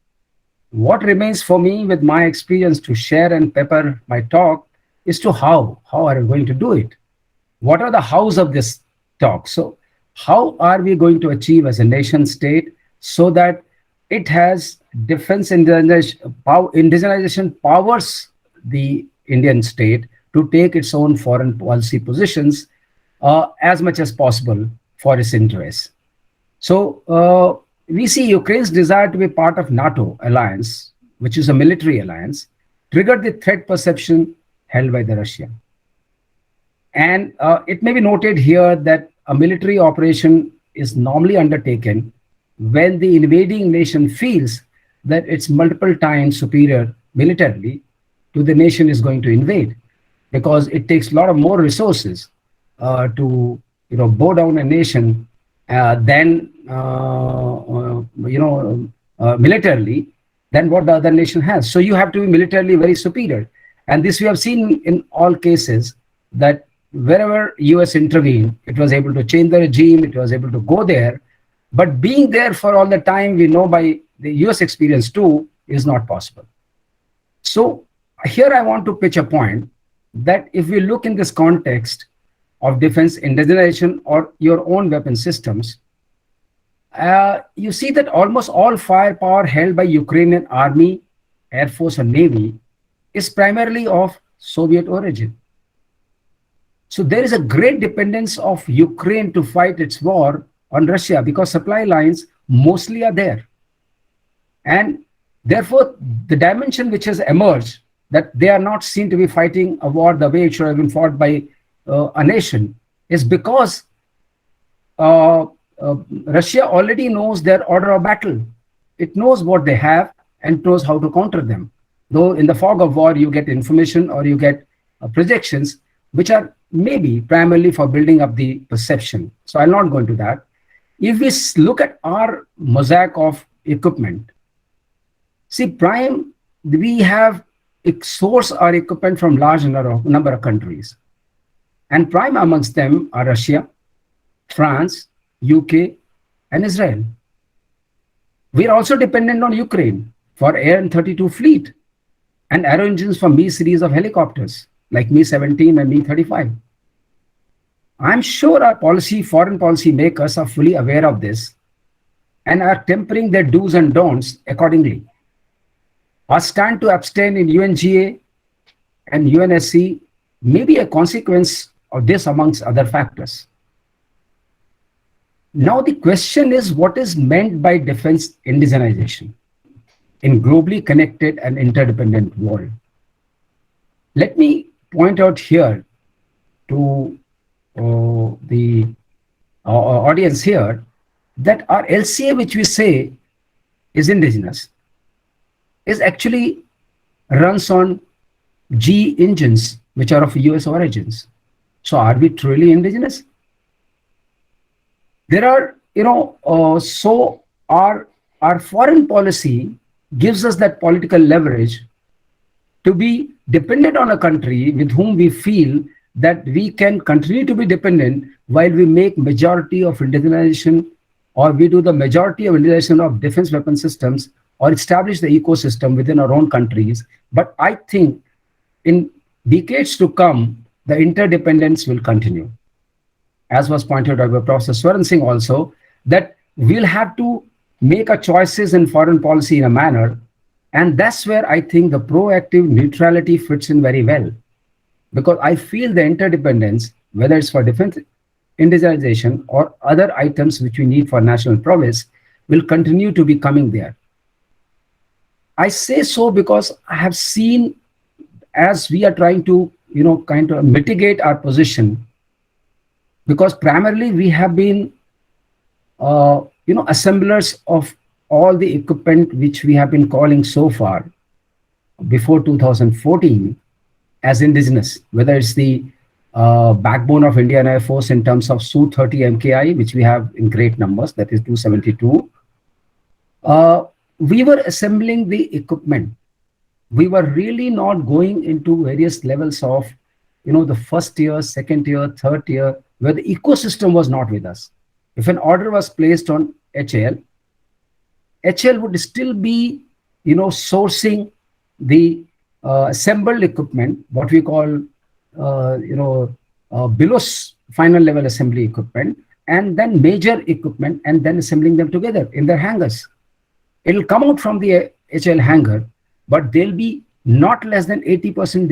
[SPEAKER 6] What remains for me with my experience to share and pepper my talk is to how are we going to do it? What are the hows of this talk? So how are we going to achieve as a nation state so that it has defense indigenization powers the Indian state to take its own foreign policy positions as much as possible for its interests. So we see Ukraine's desire to be part of NATO alliance, which is a military alliance, triggered the threat perception held by the Russia. And it may be noted here that a military operation is normally undertaken when the invading nation feels that it's multiple times superior militarily to the nation is going to invade, because it takes a lot of more resources to bow down a nation than militarily than what the other nation has. So you have to be militarily very superior, and this we have seen in all cases, that wherever US intervened, it was able to change the regime, it was able to go there, but being there for all the time, we know by the US experience too, is not possible. So here I want to pitch a point that if we look in this context of defense indigenization or your own weapon systems, you see that almost all firepower held by Ukrainian army, air force and navy is primarily of Soviet origin. So there is a great dependence of Ukraine to fight its war on Russia, because supply lines mostly are there. And therefore, the dimension which has emerged, that they are not seen to be fighting a war the way it should have been fought by a nation, is because Russia already knows their order of battle. It knows what they have and knows how to counter them. Though in the fog of war, you get information or you get projections, which are maybe primarily for building up the perception. So I'll not go into that. If we look at our mosaic of equipment, see, we have source our equipment from large number of countries. And prime amongst them are Russia, France, UK, and Israel. We are also dependent on Ukraine for Air and 32 fleet and aero engines for Me series of helicopters like Me-17 and Me-35. I'm sure our foreign policy makers are fully aware of this and are tempering their do's and don'ts accordingly. Our stand to abstain in UNGA and UNSC may be a consequence of this, amongst other factors. Now the question is, what is meant by defense indigenization in globally connected and interdependent world? Let me point out here to the audience here that our LCA, which we say is indigenous, is actually runs on G engines, which are of US origins. So are we truly indigenous? There are, so our foreign policy gives us that political leverage to be dependent on a country with whom we feel that we can continue to be dependent while we make majority of indigenization, or we do the majority of indigenization of defense weapon systems, or establish the ecosystem within our own countries. But I think in decades to come, the interdependence will continue. As was pointed out by Professor Swaran Singh also, that we'll have to make our choices in foreign policy in a manner, and that's where I think the proactive neutrality fits in very well. Because I feel the interdependence, whether it's for defense indigenization or other items which we need for national progress, will continue to be coming there. I say so because I have seen, as we are trying to, kind of mitigate our position, because primarily we have been, assemblers of all the equipment which we have been calling so far, before 2014, as indigenous, whether it's the backbone of Indian Air Force in terms of Su-30 MKI, which we have in great numbers, that is 272. We were assembling the equipment. We were really not going into various levels of, the first tier, second tier, third tier, where the ecosystem was not with us. If an order was placed on HAL, HAL would still be, sourcing the assembled equipment, what we call, below final level assembly equipment, and then major equipment, and then assembling them together in their hangars. It'll come out from the HAL hangar, but they'll be not less than 80%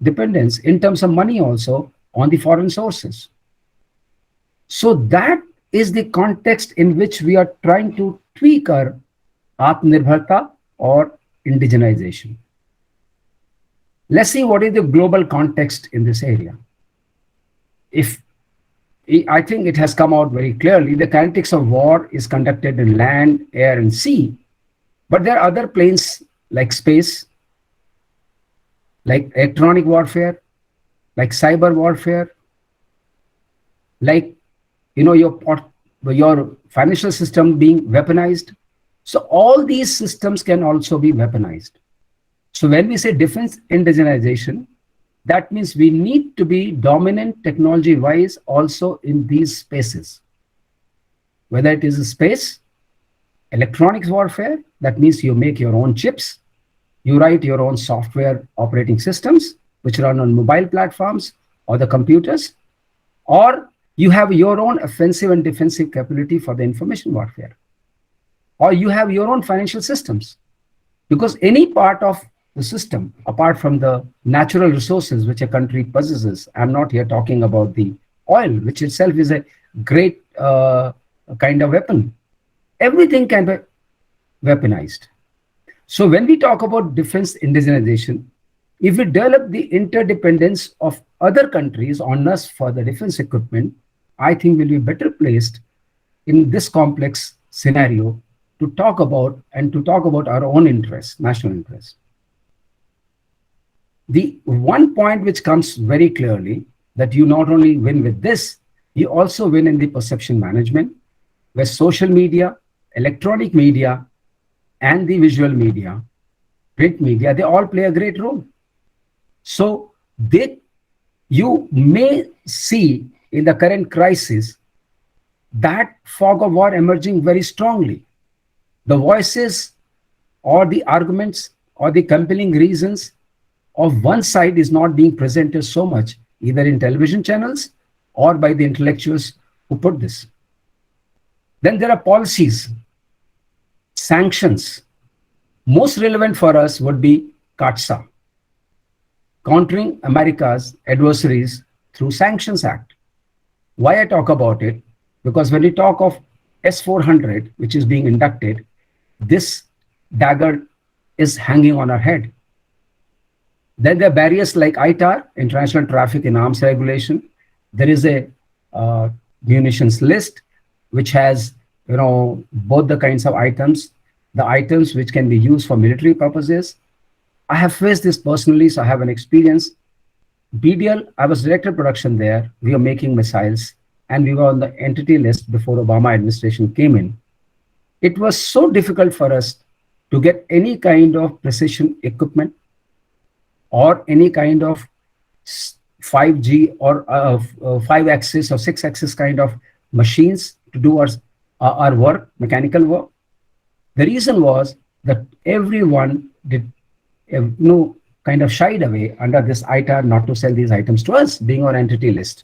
[SPEAKER 6] dependence in terms of money also on the foreign sources. So that is the context in which we are trying to tweak our Atmanirbharta or indigenization. Let's see what is the global context in this area. I think it has come out very clearly, the kinetics of war is conducted in land, air, and sea, but there are other planes like space, like electronic warfare, like cyber warfare, like your financial system being weaponized. So all these systems can also be weaponized. So when we say defense indigenization, that means we need to be dominant technology-wise also in these spaces. Whether it is space, electronics warfare, that means you make your own chips, you write your own software operating systems, which run on mobile platforms or the computers, or you have your own offensive and defensive capability for the information warfare, or you have your own financial systems. Because any part of the system, apart from the natural resources which a country possesses, I'm not here talking about the oil, which itself is a great kind of weapon. Everything can be weaponized. So when we talk about defense indigenization, if we develop the interdependence of other countries on us for the defense equipment, I think we'll be better placed in this complex scenario to talk about our own interests, national interests. The one point which comes very clearly, that you not only win with this, you also win in the perception management, where social media, electronic media, and the visual media, print media, they all play a great role. So you may see in the current crisis that fog of war emerging very strongly. The voices or the arguments or the compelling reasons of one side is not being presented so much, either in television channels or by the intellectuals who put this. Then there are policies, sanctions. Most relevant for us would be CAATSA, countering America's adversaries through Sanctions Act. Why I talk about it? Because when we talk of S-400, which is being inducted, this dagger is hanging on our head. Then there are barriers like ITAR, International Traffic in Arms Regulation. There is a munitions list, which has both the kinds of items, the items which can be used for military purposes. I have faced this personally, so I have an experience. BDL, I was director of production there. We were making missiles, and we were on the entity list before Obama administration came in. It was so difficult for us to get any kind of precision equipment or any kind of 5G or 5-axis or 6-axis kind of machines to do our work, mechanical work. The reason was that everyone did kind of shied away under this ITAR not to sell these items to us, being on entity list.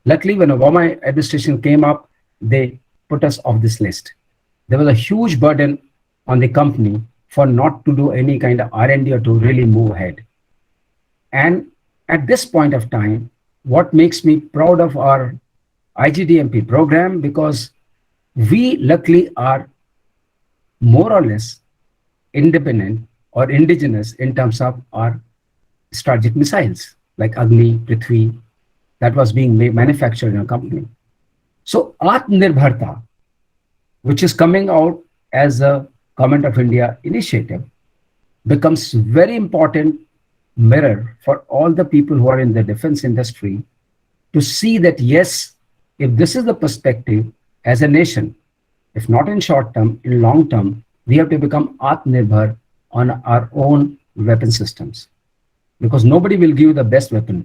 [SPEAKER 6] Luckily, when Obama administration came up, they put us off this list. There was a huge burden on the company for not to do any kind of R&D or to really move ahead. And at this point of time, what makes me proud of our IGDMP program, because we luckily are more or less independent or indigenous in terms of our strategic missiles, like Agni, Prithvi, that was being manufactured in a company. So Atmanirbharta, which is coming out as a Government of India initiative, becomes very important mirror for all the people who are in the defense industry to see that, yes, if this is the perspective as a nation, if not in short term, in long term, we have to become Atmanirbhar on our own weapon systems, because nobody will give you the best weapon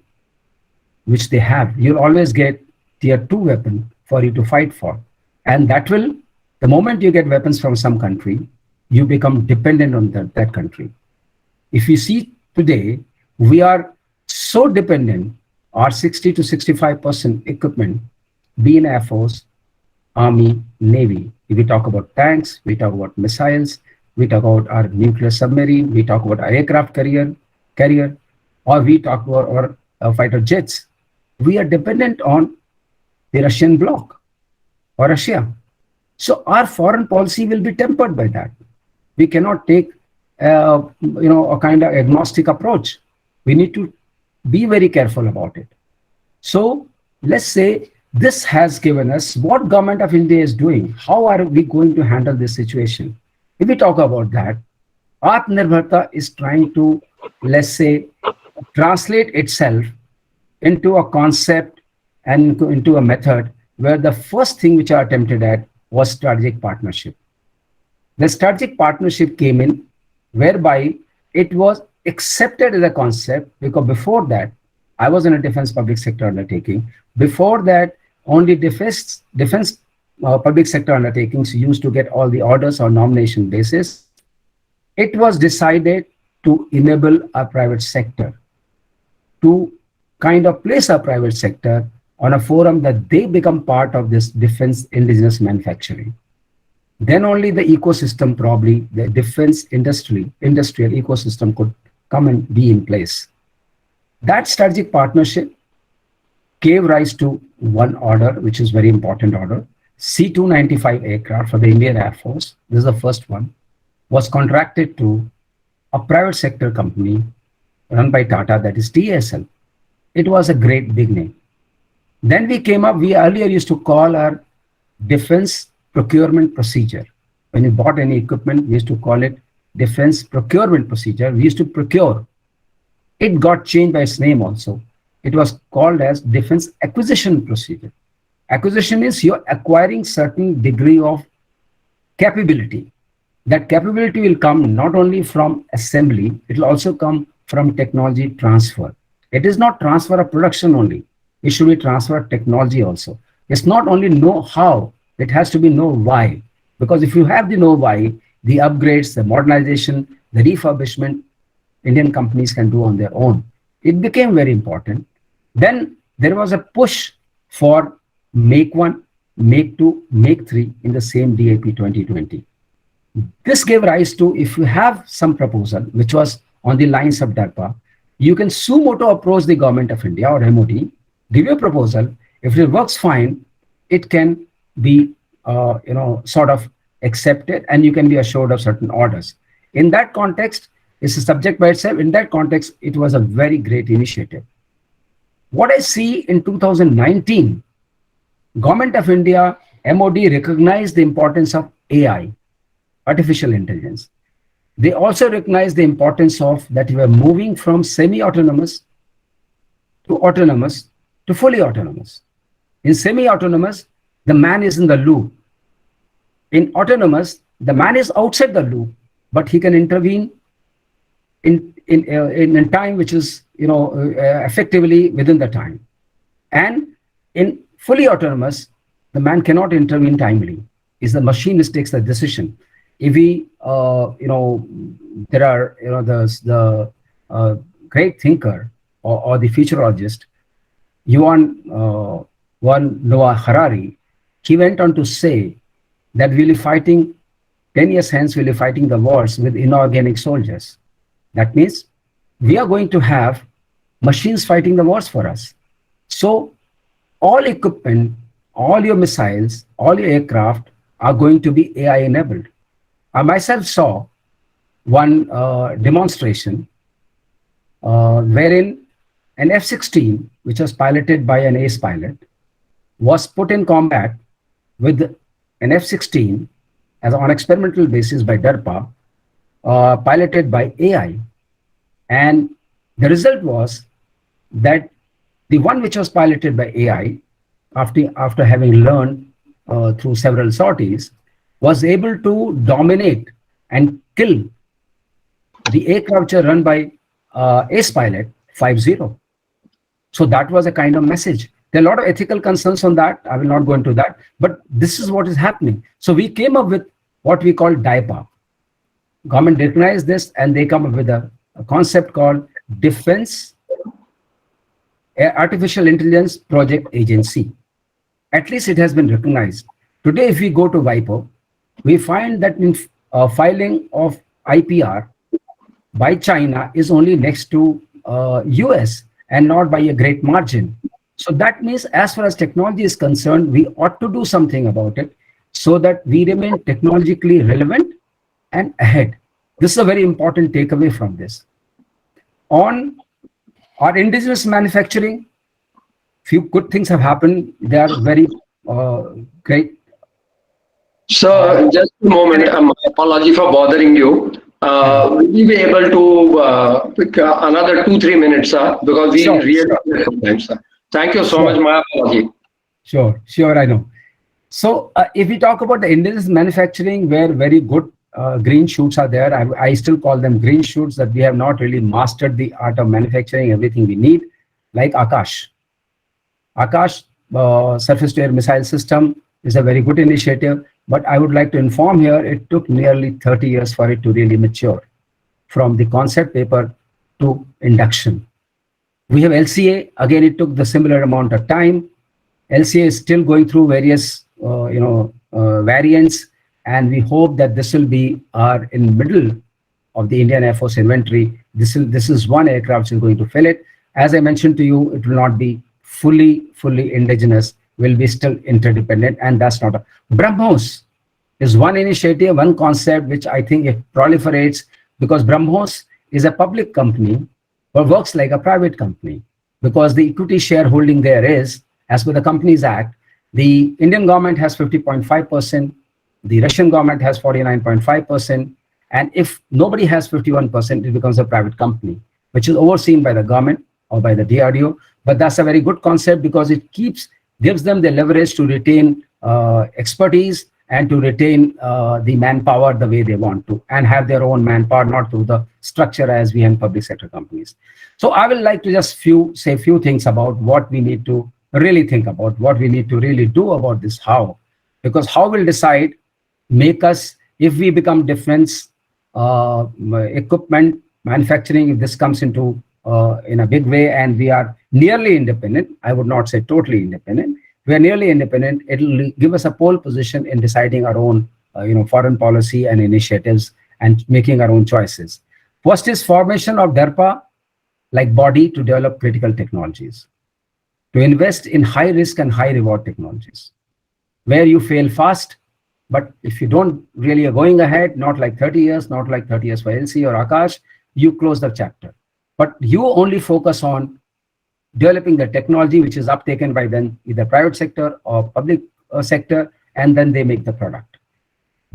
[SPEAKER 6] which they have. You'll always get tier 2 weapon for you to fight for. And that will, the moment you get weapons from some country, you become dependent on that country. If you see today, we are so dependent, our 60 to 65% equipment, be in Air Force, Army, Navy. If we talk about tanks, we talk about missiles, we talk about our nuclear submarine, we talk about our aircraft carrier, or we talk about our fighter jets. We are dependent on the Russian bloc or Russia. So our foreign policy will be tempered by that. We cannot take a kind of agnostic approach. We need to be very careful about it. So let's say this has given us what Government of India is doing. How are we going to handle this situation? If we talk about that, Atmanirbharta is trying to, let's say, translate itself into a concept and into a method where the first thing which I attempted at was strategic partnership. The strategic partnership came in whereby it was accepted as a concept, because before that, I was in a defense public sector undertaking. Before that, only defense public sector undertakings used to get all the orders on nomination basis. It was decided to enable our private sector, to kind of place our private sector on a forum that they become part of this defense indigenous manufacturing. Then only the ecosystem, probably the defense industrial ecosystem could come and be in place. That strategic partnership gave rise to one order, which is very important order. C-295 aircraft for the Indian Air Force, this is the first one, was contracted to a private sector company run by Tata, that is TSL. It was a great beginning. Then we came up, we earlier used to call our defense procurement procedure. When you bought any equipment, we used to call it defense procurement procedure. We used to procure. It got changed by its name also. It was called as defense acquisition procedure. Acquisition is you're acquiring certain degree of capability. That capability will come not only from assembly, it will also come from technology transfer. It is not transfer of production only. It should be transfer of technology also. It's not only know how, it has to be know why. Because if you have the know why, the upgrades, the modernization, the refurbishment, Indian companies can do on their own. It became very important. Then there was a push for make 1, make 2, make 3 in the same DAP 2020. This gave rise to, if you have some proposal, which was on the lines of DARPA, you can suo motu approach the Government of India or MOD, give you a proposal. If it works fine, it can be sort of accepted, and you can be assured of certain orders. In that context, It's a subject by itself. In that context, it was a very great initiative. What I see in 2019, Government of India, MOD recognized the importance of AI, artificial intelligence. They also recognized the importance of that we were moving from semi-autonomous to autonomous to fully autonomous. In semi-autonomous, the man is in the loop. In autonomous, the man is outside the loop, but he can intervene in time which is effectively within the time. And in fully autonomous, the man cannot intervene timely. Is the machine which takes the decision. If we, there are, the great thinker or the futurologist, Yuval Noah Harari, he went on to say that we'll be fighting, 10 years hence, we'll be fighting the wars with inorganic soldiers. That means we are going to have machines fighting the wars for us. So all equipment, all your missiles, all your aircraft are going to be AI enabled. I myself saw one demonstration wherein an F-16, which was piloted by an ace pilot, was put in combat with an F-16 as on experimental basis by DARPA, piloted by AI. And the result was that the one which was piloted by AI, after having learned through several sorties, was able to dominate and kill the aircraft run by ace pilot 5-0. So that was a kind of message. There are a lot of ethical concerns on that. I will not go into that, but this is what is happening. So we came up with what we call DIPA. Government recognized this and they come up with a concept called Defense Artificial Intelligence Project Agency. At least it has been recognized. Today, if we go to WIPO, we find that in filing of IPR by China is only next to US and not by a great margin. So that means as far as technology is concerned, we ought to do something about it so that we remain technologically relevant and ahead. This is a very important takeaway from this. On our indigenous manufacturing, few good things have happened. They are very great.
[SPEAKER 2] Sir, just a moment. Apology for bothering you. Will we be able to pick another 2-3 minutes, sir? Because we really have some time, sir. Thank you so much. My apology.
[SPEAKER 6] Sure, I know. So if we talk about the indigenous manufacturing, where very good green shoots are there, I still call them green shoots, that we have not really mastered the art of manufacturing everything we need, like Akash. Akash surface-to-air missile system is a very good initiative, but I would like to inform here, it took nearly 30 years for it to really mature, from the concept paper to induction. We have LCA, again, it took the similar amount of time. LCA is still going through various variants, and we hope that this will be in middle of the Indian Air Force inventory. This is one aircraft which is going to fill it. As I mentioned to you, it will not be fully indigenous, will be still interdependent, and that's not a... BrahMos is one initiative, one concept which I think it proliferates, because BrahMos is a public company but works like a private company, because the equity shareholding there is, as per the Companies Act, the Indian government has 50.5%, the Russian government has 49.5%, and if nobody has 51%, it becomes a private company, which is overseen by the government or by the DRDO. But that's a very good concept, because it gives them the leverage to retain expertise and to retain the manpower the way they want to, and have their own manpower, not through the structure as we have public sector companies. So I will like to just say a few things about what we need to really think about, what we need to really do about this how, because how will decide, make us, if we become defense equipment manufacturing, if this comes into in a big way and we are nearly independent, I would not say totally independent, we are nearly independent, it will give us a pole position in deciding our own foreign policy and initiatives and making our own choices. First is formation of DARPA like body to develop critical technologies, to invest in high risk and high reward technologies, where you fail fast, but if you don't really are going ahead, not like 30 years, not like 30 years for LC or Akash, you close the chapter. But you only focus on developing the technology which is uptaken by then either private sector or public sector, and then they make the product.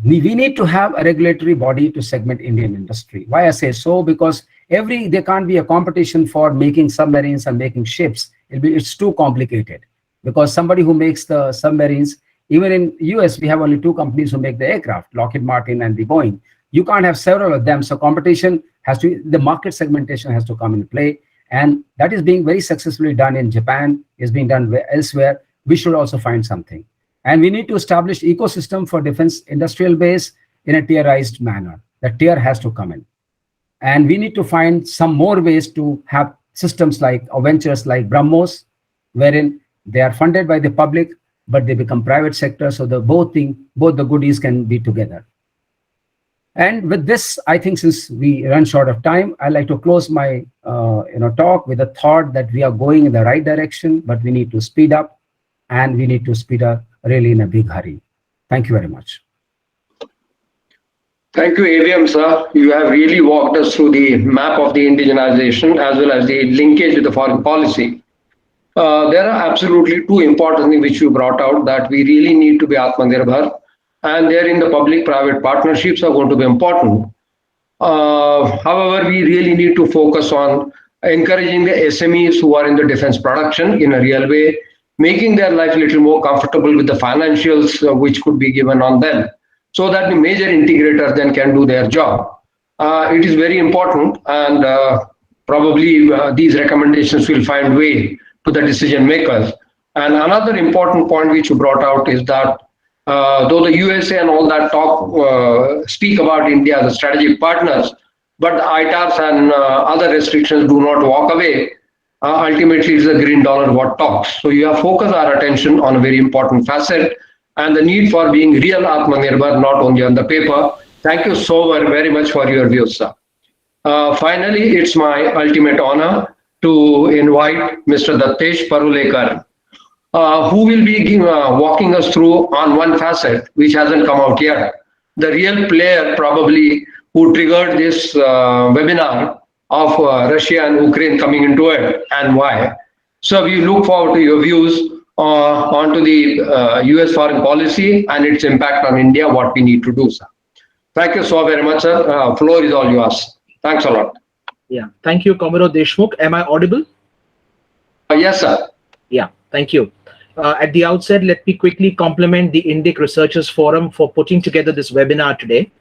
[SPEAKER 6] We need to have a regulatory body to segment Indian industry. Why I say so? Because there can't be a competition for making submarines and making ships. It's too complicated, because somebody who makes the submarines, even in US, we have only 2 companies who make the aircraft, Lockheed Martin and the Boeing. You can't have several of them. So competition has to, the market segmentation has to come into play. And that is being very successfully done in Japan, is being done elsewhere. We should also find something. And we need to establish ecosystem for defense industrial base in a tierized manner. The tier has to come in. And we need to find some more ways to have systems like, or ventures like BrahMos, wherein they are funded by the public, but they become private sector. So both the goodies can be together. And with this, I think since we run short of time, I'd like to close my talk with a thought that we are going in the right direction, but we need to speed up, and we need to speed up really in a big hurry. Thank you very much.
[SPEAKER 2] Thank you, AVM, sir. You have really walked us through the map of the indigenization as well as the linkage with the foreign policy. There are absolutely 2 important things which you brought out, that we really need to be Atmanirbhar, and therein the public-private partnerships are going to be important. However, we really need to focus on encouraging the SMEs who are in the defense production in a real way, making their life a little more comfortable with the financials which could be given on them, so that the major integrators then can do their job. It is very important, and probably these recommendations will find way to the decision makers. And another important point which you brought out is that though the USA and all that speak about India as a strategic partners, but ITARs and other restrictions do not walk away. Ultimately, it's the green dollar what talks. So you have focused our attention on a very important facet, and the need for being real Atmanirbhar, not only on the paper. Thank you so very much for your views, sir. Finally, it's my ultimate honor to invite Mr. Dattesh Parulekar, who will be walking us through on one facet which hasn't come out yet. The real player probably who triggered this webinar of Russia and Ukraine coming into it, and why. So we look forward to your views onto the US foreign policy and its impact on India, what we need to do, sir. Thank you so very much, sir. Floor is all yours. Thanks a lot.
[SPEAKER 7] Yeah, thank you, Commodore Deshmukh. Am I audible?
[SPEAKER 2] Yes, sir.
[SPEAKER 7] Yeah, thank you. At the outset, let me quickly compliment the Indic Researchers Forum for putting together this webinar today.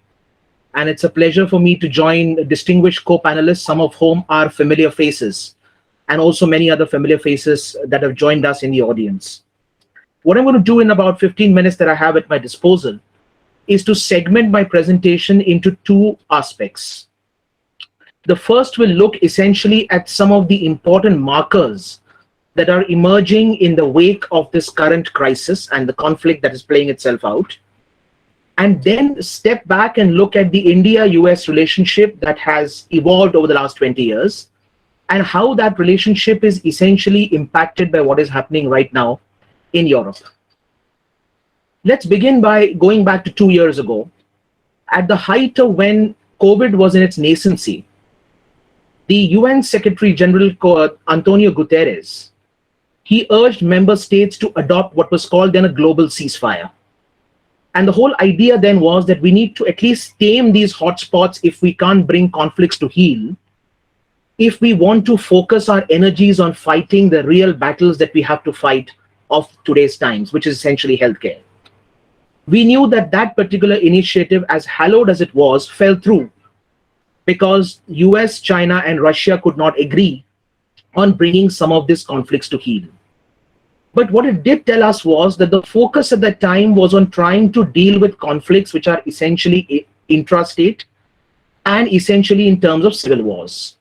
[SPEAKER 7] And it's a pleasure for me to join distinguished co-panelists, some of whom are familiar faces, and also many other familiar faces that have joined us in the audience. What I'm going to do in about 15 minutes that I have at my disposal is to segment my presentation into 2 aspects. The first will look essentially at some of the important markers that are emerging in the wake of this current crisis and the conflict that is playing itself out, and then step back and look at the India-US relationship that has evolved over the last 20 years, and how that relationship is essentially impacted by what is happening right now in Europe. Let's begin by going back to 2 years ago. At the height of when COVID was in its nascency, the UN Secretary General Antonio Guterres, he urged member states to adopt what was called then a global ceasefire. And the whole idea then was that we need to at least tame these hotspots if we can't bring conflicts to heal, if we want to focus our energies on fighting the real battles that we have to fight of today's times, which is essentially healthcare. We knew that that particular initiative, as hallowed as it was, fell through because US, China, and Russia could not agree on bringing some of these conflicts to heal. But what it did tell us was that the focus at that time was on trying to deal with conflicts which are essentially intrastate and essentially in terms of civil wars.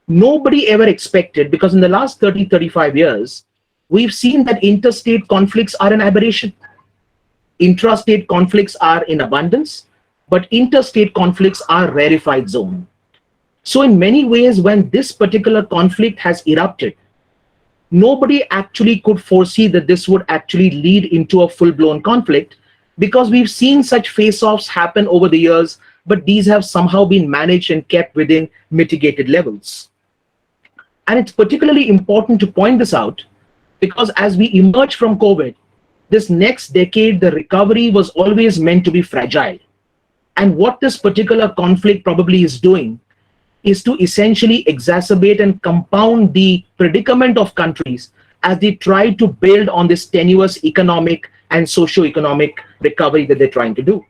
[SPEAKER 7] Nobody ever expected, because in the last 35 years, we've seen that interstate conflicts are an aberration. Intrastate conflicts are in abundance, but interstate conflicts are rarefied zone. So in many ways, when this particular conflict has erupted, nobody actually could foresee that this would actually lead into a full-blown conflict, because we've seen such face-offs happen over the years but these have somehow been managed and kept within mitigated levels. And it's particularly important to point this out because as we emerge from COVID, this next decade, the recovery was always meant to be fragile. And what this particular conflict probably is doing is to essentially exacerbate and compound the predicament of countries as they try to build on this tenuous economic and socio-economic recovery that they're trying to do.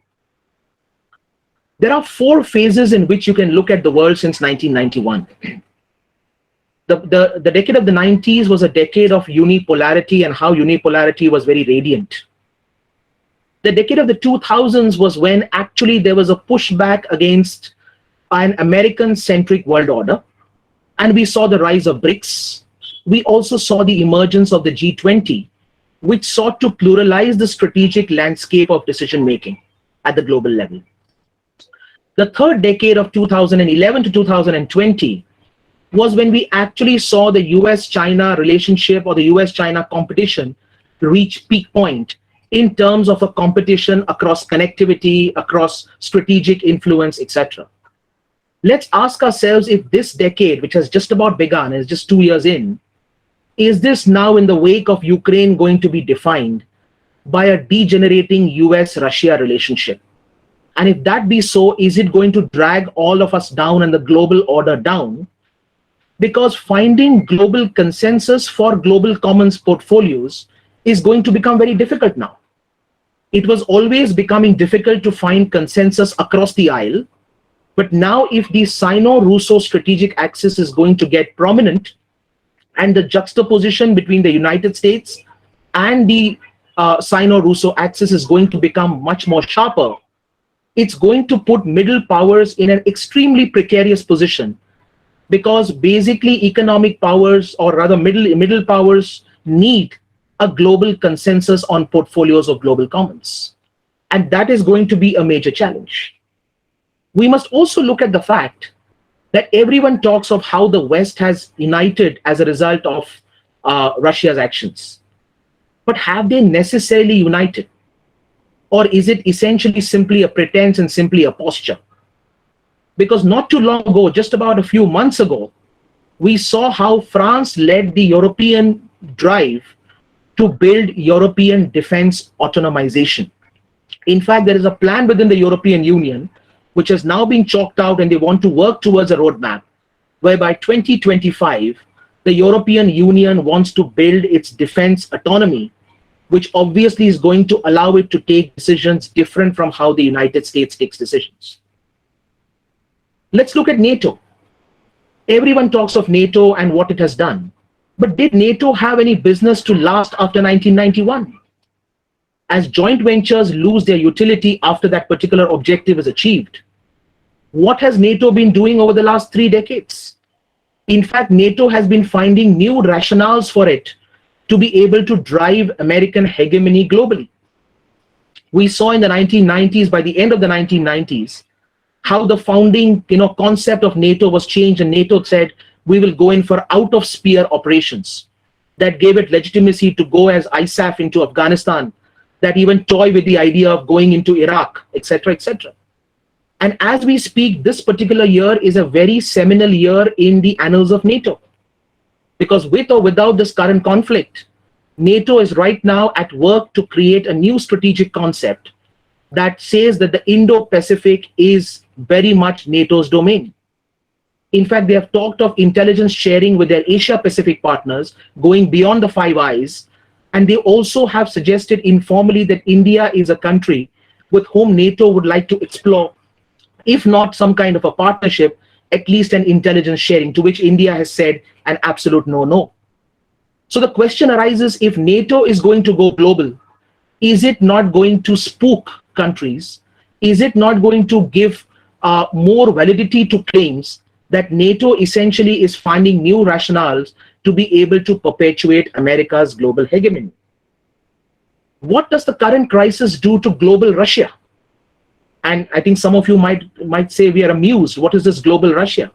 [SPEAKER 7] There are 4 phases in which you can look at the world since 1991. The decade of the 90s was a decade of unipolarity and how unipolarity was very radiant. The decade of the 2000s was when actually there was a pushback against an American-centric world order. And we saw the rise of BRICS. We also saw the emergence of the G20, which sought to pluralize the strategic landscape of decision-making at the global level. The third decade of 2011 to 2020 was when we actually saw the US-China relationship or the US-China competition reach peak point in terms of a competition across connectivity, across strategic influence, etc. Let's ask ourselves if this decade, which has just about begun, is just 2 years in, is this now in the wake of Ukraine going to be defined by a degenerating US-Russia relationship? And if that be so, is it going to drag all of us down and the global order down? Because finding global consensus for global commons portfolios is going to become very difficult now. It was always becoming difficult to find consensus across the aisle. But now if the Sino-Russo strategic axis is going to get prominent and the juxtaposition between the United States and the Sino-Russo axis is going to become much more sharper, it's going to put middle powers in an extremely precarious position because basically economic powers, or rather middle powers, need a global consensus on portfolios of global commons. And that is going to be a major challenge. We must also look at the fact that everyone talks of how the West has united as a result of Russia's actions. But have they necessarily united? Or is it essentially simply a pretense and simply a posture? Because not too long ago, just about a few months ago, we saw how France led the European drive to build European defense autonomization. In fact, there is a plan within the European Union which has now been chalked out, and they want to work towards a roadmap where by 2025, the European Union wants to build its defense autonomy, which obviously is going to allow it to take decisions different from how the United States takes decisions. Let's look at NATO. Everyone talks of NATO and what it has done. But did NATO have any business to last after 1991? As joint ventures lose their utility after that particular objective is achieved, what has NATO been doing over the last 3 decades? In fact, NATO has been finding new rationales for it to be able to drive American hegemony globally. We saw in the 1990s, by the end of the 1990s, how the founding concept of NATO was changed, and NATO said, we will go in for out-of-sphere operations. That gave it legitimacy to go as ISAF into Afghanistan, that even toy with the idea of going into Iraq, etc., etc. And as we speak, this particular year is a very seminal year in the annals of NATO. Because with or without this current conflict, NATO is right now at work to create a new strategic concept that says that the Indo-Pacific is very much NATO's domain. In fact, they have talked of intelligence sharing with their Asia-Pacific partners, going beyond the Five Eyes. And they also have suggested informally that India is a country with whom NATO would like to explore, if not some kind of a partnership, at least an intelligence sharing, to which India has said an absolute no. So the question arises, if NATO is going to go global, is it not going to spook countries? Is it not going to give more validity to claims that NATO essentially is finding new rationales to be able to perpetuate America's global hegemony? What does the current crisis do to global Russia? And I think some of you might say we are amused. What is this global Russia?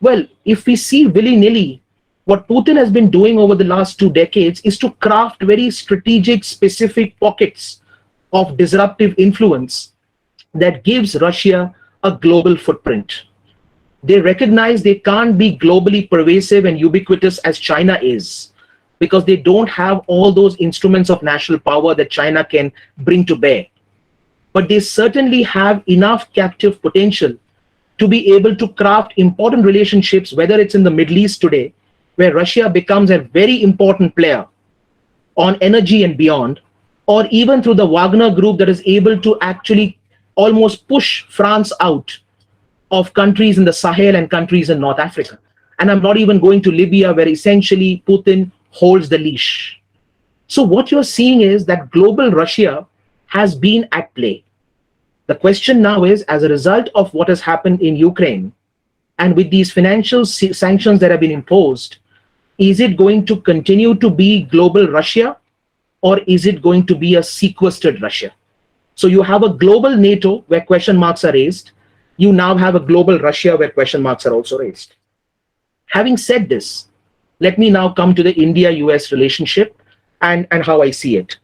[SPEAKER 7] Well, if we see willy-nilly, what Putin has been doing over the last 2 decades is to craft very strategic, specific pockets of disruptive influence that gives Russia a global footprint. They recognize they can't be globally pervasive and ubiquitous as China is, because they don't have all those instruments of national power that China can bring to bear. But they certainly have enough captive potential to be able to craft important relationships, whether it's in the Middle East today, where Russia becomes a very important player on energy and beyond, or even through the Wagner group that is able to actually almost push France out of countries in the Sahel and countries in North Africa. And I'm not even going to Libya, where essentially Putin holds the leash. So what you're seeing is that global Russia has been at play. The question now is, as a result of what has happened in Ukraine, and with these financial sanctions that have been imposed, is it going to continue to be global Russia, or is it going to be a sequestered Russia? So you have a global NATO where question marks are raised. You now have a global Russia where question marks are also raised. Having said this, let me now come to the India-US relationship and how I see it.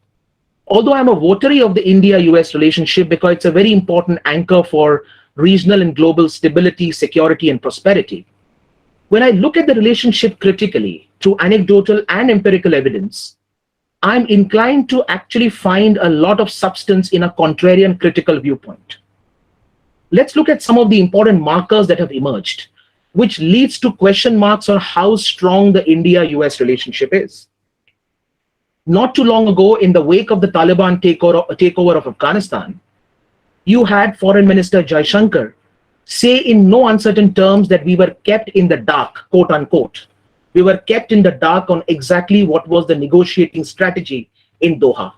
[SPEAKER 7] Although I'm a votary of the India-US relationship because it's a very important anchor for regional and global stability, security, and prosperity, when I look at the relationship critically through anecdotal and empirical evidence, I'm inclined to actually find a lot of substance in a contrarian critical viewpoint. Let's look at some of the important markers that have emerged, which leads to question marks on how strong the India-US relationship is. Not too long ago, in the wake of the Taliban takeover of Afghanistan, you had Foreign Minister Jaishankar say in no uncertain terms that we were kept in the dark, quote unquote. We were kept in the dark on exactly what was the negotiating strategy in Doha.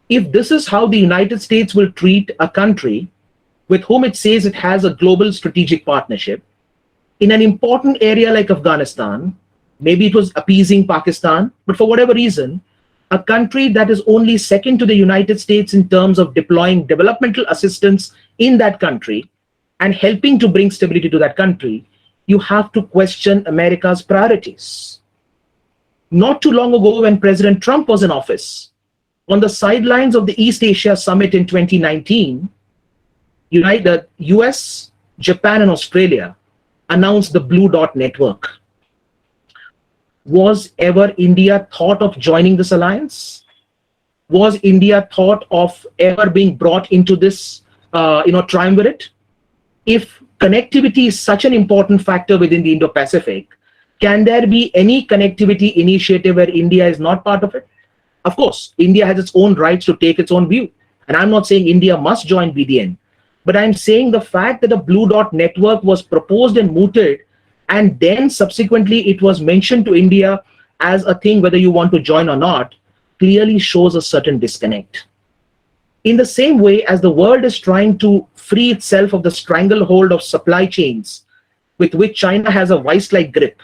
[SPEAKER 7] If this is how the United States will treat a country with whom it says it has a global strategic partnership, in an important area like Afghanistan, maybe it was appeasing Pakistan, but for whatever reason, a country that is only second to the United States in terms of deploying developmental assistance in that country and helping to bring stability to that country, you have to question America's priorities. Not too long ago, when President Trump was in office, on the sidelines of the East Asia Summit in 2019, the US, Japan, and Australia announced the Blue Dot Network. Was ever India thought of joining this alliance? Was India thought of ever being brought into this triumvirate? If connectivity is such an important factor within the Indo-Pacific, can there be any connectivity initiative where India is not part of it? Of course, India has its own rights to take its own view. And I'm not saying India must join BDN, but I'm saying the fact that the Blue Dot Network was proposed and mooted, and then subsequently it was mentioned to India as a thing whether you want to join or not, clearly shows a certain disconnect. In the same way as the world is trying to free itself of the stranglehold of supply chains with which China has a vice-like grip,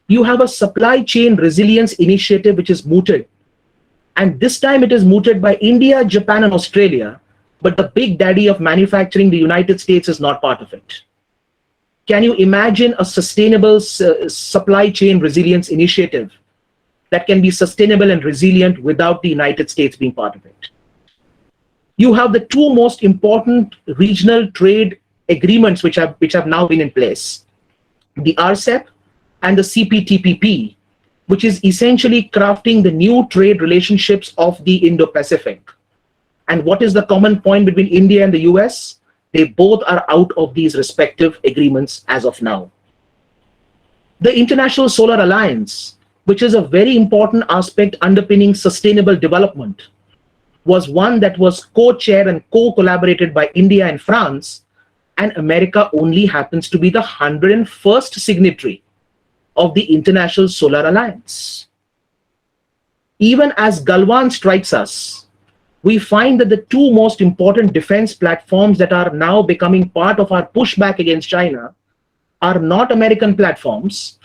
[SPEAKER 7] you have a supply chain resilience initiative which is mooted. And this time it is mooted by India, Japan, and Australia, but the big daddy of manufacturing, the United States, is not part of it. Can you imagine a sustainable supply chain resilience initiative that can be sustainable and resilient without the United States being part of it? You have the two most important regional trade agreements which have now been in place, the RCEP and the CPTPP, which is essentially crafting the new trade relationships of the Indo-Pacific. And what is the common point between India and the US? They both are out of these respective agreements as of now. The International Solar Alliance, which is a very important aspect underpinning sustainable development, was one that was co-chaired and co-collaborated by India and France, and America only happens to be the 101st signatory of the International Solar Alliance. Even as Galwan strikes us, we find that the two most important defense platforms that are now becoming part of our pushback against China are not American platforms,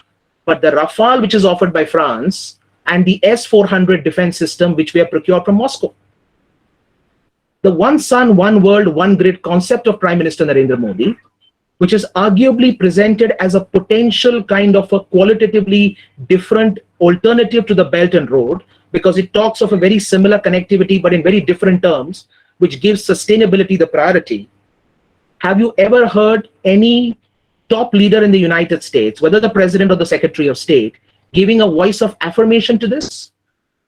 [SPEAKER 7] but the Rafale, which is offered by France, and the S-400 defense system, which we have procured from Moscow. The one sun, one world, one grid concept of Prime Minister Narendra Modi, which is arguably presented as a potential kind of a qualitatively different alternative to the Belt and Road, because it talks of a very similar connectivity, but in very different terms, which gives sustainability the priority, have you ever heard any top leader in the United States, whether the president or the secretary of state, giving a voice of affirmation to this?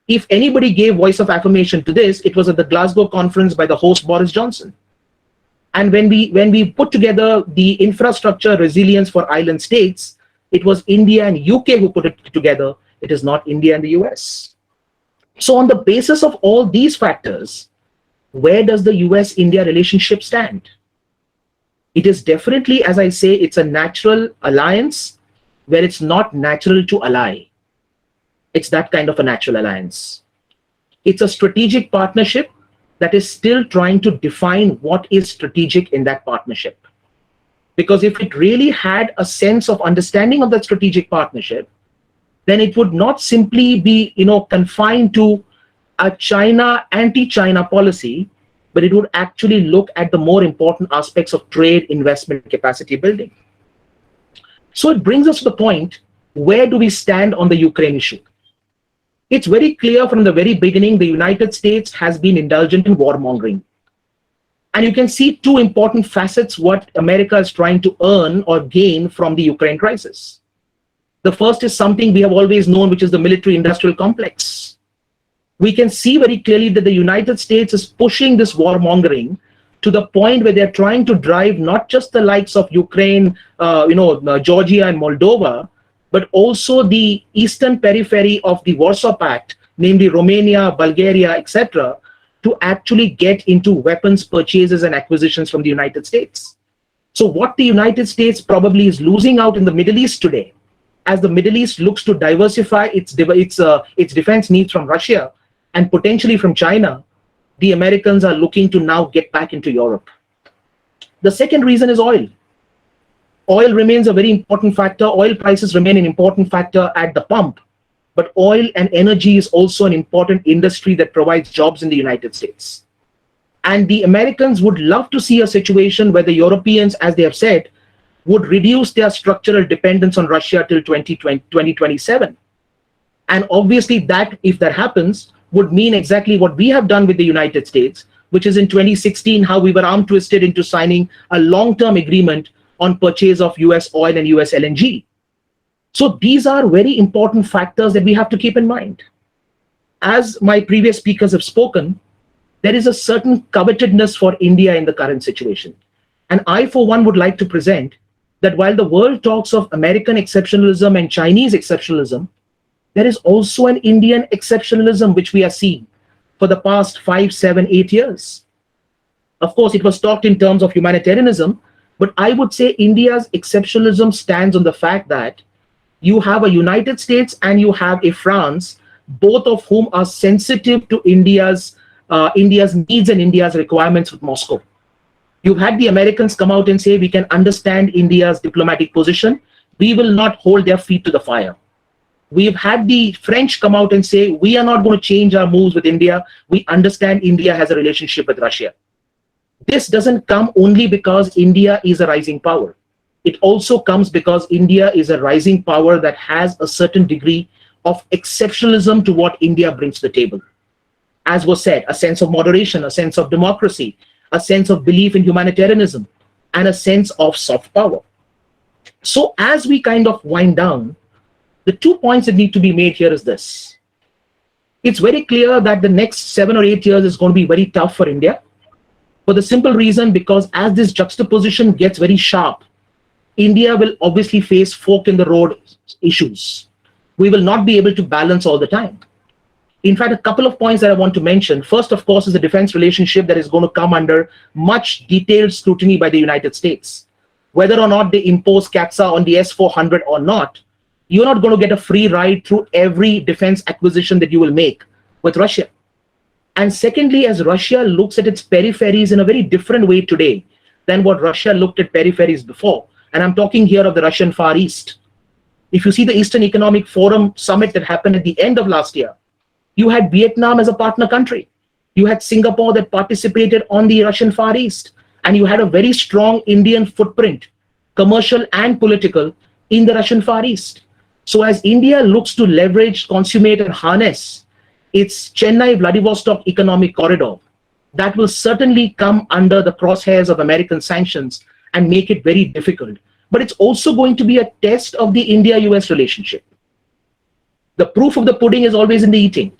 [SPEAKER 7] If anybody gave voice of affirmation to this, it was at the Glasgow conference by the host Boris Johnson. And when we put together the infrastructure resilience for island states, it was India and UK who put it together. It is not India and the US. So on the basis of all these factors, where does the US-India relationship stand? It is definitely, as I say, it's a natural alliance where it's not natural to ally. It's that kind of a natural alliance. It's a strategic partnership that is still trying to define what is strategic in that partnership. Because if it really had a sense of understanding of that strategic partnership, then it would not simply be, confined to a China, anti-China policy, but it would actually look at the more important aspects of trade, investment, capacity building. So it brings us to the point, where do we stand on the Ukraine issue? It's very clear from the very beginning, the United States has been indulgent in warmongering. And you can see two important facets what America is trying to earn or gain from the Ukraine crisis. The first is something we have always known, which is the military-industrial complex. We can see very clearly that the United States is pushing this warmongering to the point where they're trying to drive not just the likes of Ukraine, Georgia and Moldova, but also the eastern periphery of the Warsaw Pact, namely Romania, Bulgaria, etc., to actually get into weapons purchases and acquisitions from the United States. So what the United States probably is losing out in the Middle East today, as the Middle East looks to diversify its defense needs from Russia and potentially from China, the Americans are looking to now get back into Europe. The second reason is oil. Oil remains a very important factor. Oil prices remain an important factor at the pump. But oil and energy is also an important industry that provides jobs in the United States. And the Americans would love to see a situation where the Europeans, as they have said, would reduce their structural dependence on Russia till 2027. And obviously that, if that happens, would mean exactly what we have done with the United States, which is in 2016, how we were arm twisted into signing a long-term agreement on purchase of US oil and US LNG. So these are very important factors that we have to keep in mind. As my previous speakers have spoken, there is a certain covetedness for India in the current situation. And I, for one, would like to present that while the world talks of American exceptionalism and Chinese exceptionalism, there is also an Indian exceptionalism which we are seeing for the past 5, 7, 8 years. Of course, it was talked in terms of humanitarianism, but I would say India's exceptionalism stands on the fact that you have a United States and you have a France, both of whom are sensitive to India's needs and India's requirements with Moscow. You've had the Americans come out and say, we can understand India's diplomatic position. We will not hold their feet to the fire. We've had the French come out and say, we are not going to change our moves with India. We understand India has a relationship with Russia. This doesn't come only because India is a rising power. It also comes because India is a rising power that has a certain degree of exceptionalism to what India brings to the table. As was said, a sense of moderation, a sense of democracy, a sense of belief in humanitarianism, and a sense of soft power. So as we kind of wind down, the 2 points that need to be made here is this. It's very clear that the next 7 or 8 years is going to be very tough for India, for the simple reason because as this juxtaposition gets very sharp, India will obviously face fork in the road issues. We will not be able to balance all the time. In fact, a couple of points that I want to mention. First, of course, is the defense relationship that is going to come under much detailed scrutiny by the United States. Whether or not they impose CATSA on the S-400 or not, you're not going to get a free ride through every defense acquisition that you will make with Russia. And secondly, as Russia looks at its peripheries in a very different way today than what Russia looked at peripheries before, and I'm talking here of the Russian Far East. If you see the Eastern Economic Forum summit that happened at the end of last year, you had Vietnam as a partner country. You had Singapore that participated on the Russian Far East, and you had a very strong Indian footprint, commercial and political, in the Russian Far East. So as India looks to leverage, consummate, and harness its Chennai-Vladivostok economic corridor, that will certainly come under the crosshairs of American sanctions and make it very difficult. But it's also going to be a test of the India-US relationship. The proof of the pudding is always in the eating.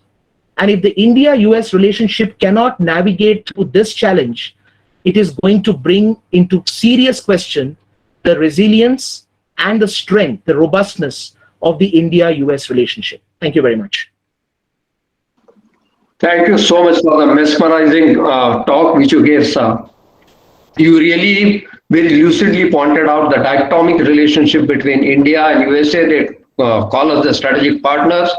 [SPEAKER 7] And if the India-US relationship cannot navigate through this challenge, it is going to bring into serious question the resilience and the strength, the robustness of the India-US relationship. Thank you very much.
[SPEAKER 2] Thank you so much for the mesmerizing talk which you gave, sir. You really very lucidly pointed out the dichotomic relationship between India and USA. They call us the strategic partners.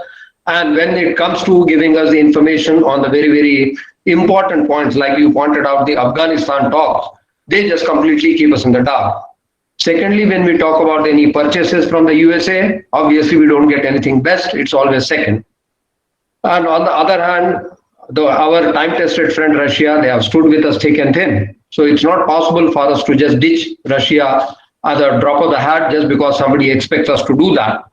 [SPEAKER 2] And when it comes to giving us the information on the very, very important points, like you pointed out, the Afghanistan talks, they just completely keep us in the dark. Secondly, when we talk about any purchases from the USA, obviously we don't get anything best. It's always second. And on the other hand, our time-tested friend Russia, they have stood with us thick and thin. So it's not possible for us to just ditch Russia at the drop of the hat just because somebody expects us to do that.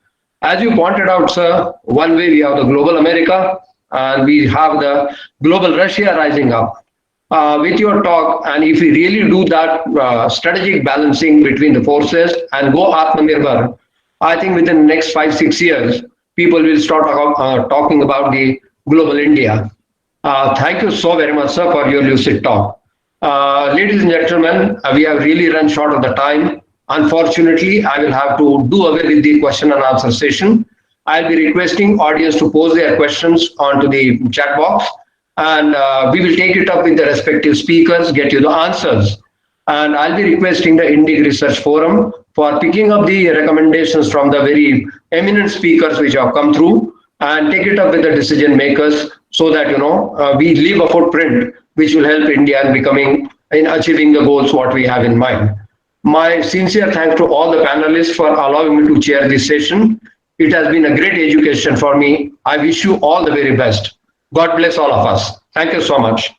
[SPEAKER 2] As you pointed out, sir, one way we have the global America and we have the global Russia rising up. With your talk, and if we really do that strategic balancing between the forces and go Atmanirbhar, I think within the next 5-6 years, people will start talking about the global India. Thank you so very much, sir, for your lucid talk. Ladies and gentlemen, we have really run short of the time. Unfortunately, I will have to do away with the question and answer session. I'll be requesting audience to pose their questions onto the chat box, and we will take it up with the respective speakers, get you the answers. And I'll be requesting the Indic Research Forum for picking up the recommendations from the very eminent speakers which have come through and take it up with the decision makers so that, we leave a footprint which will help India in achieving the goals what we have in mind. My sincere thanks to all the panelists for allowing me to chair this session. It has been a great education for me. I wish you all the very best. God bless all of us. Thank you so much.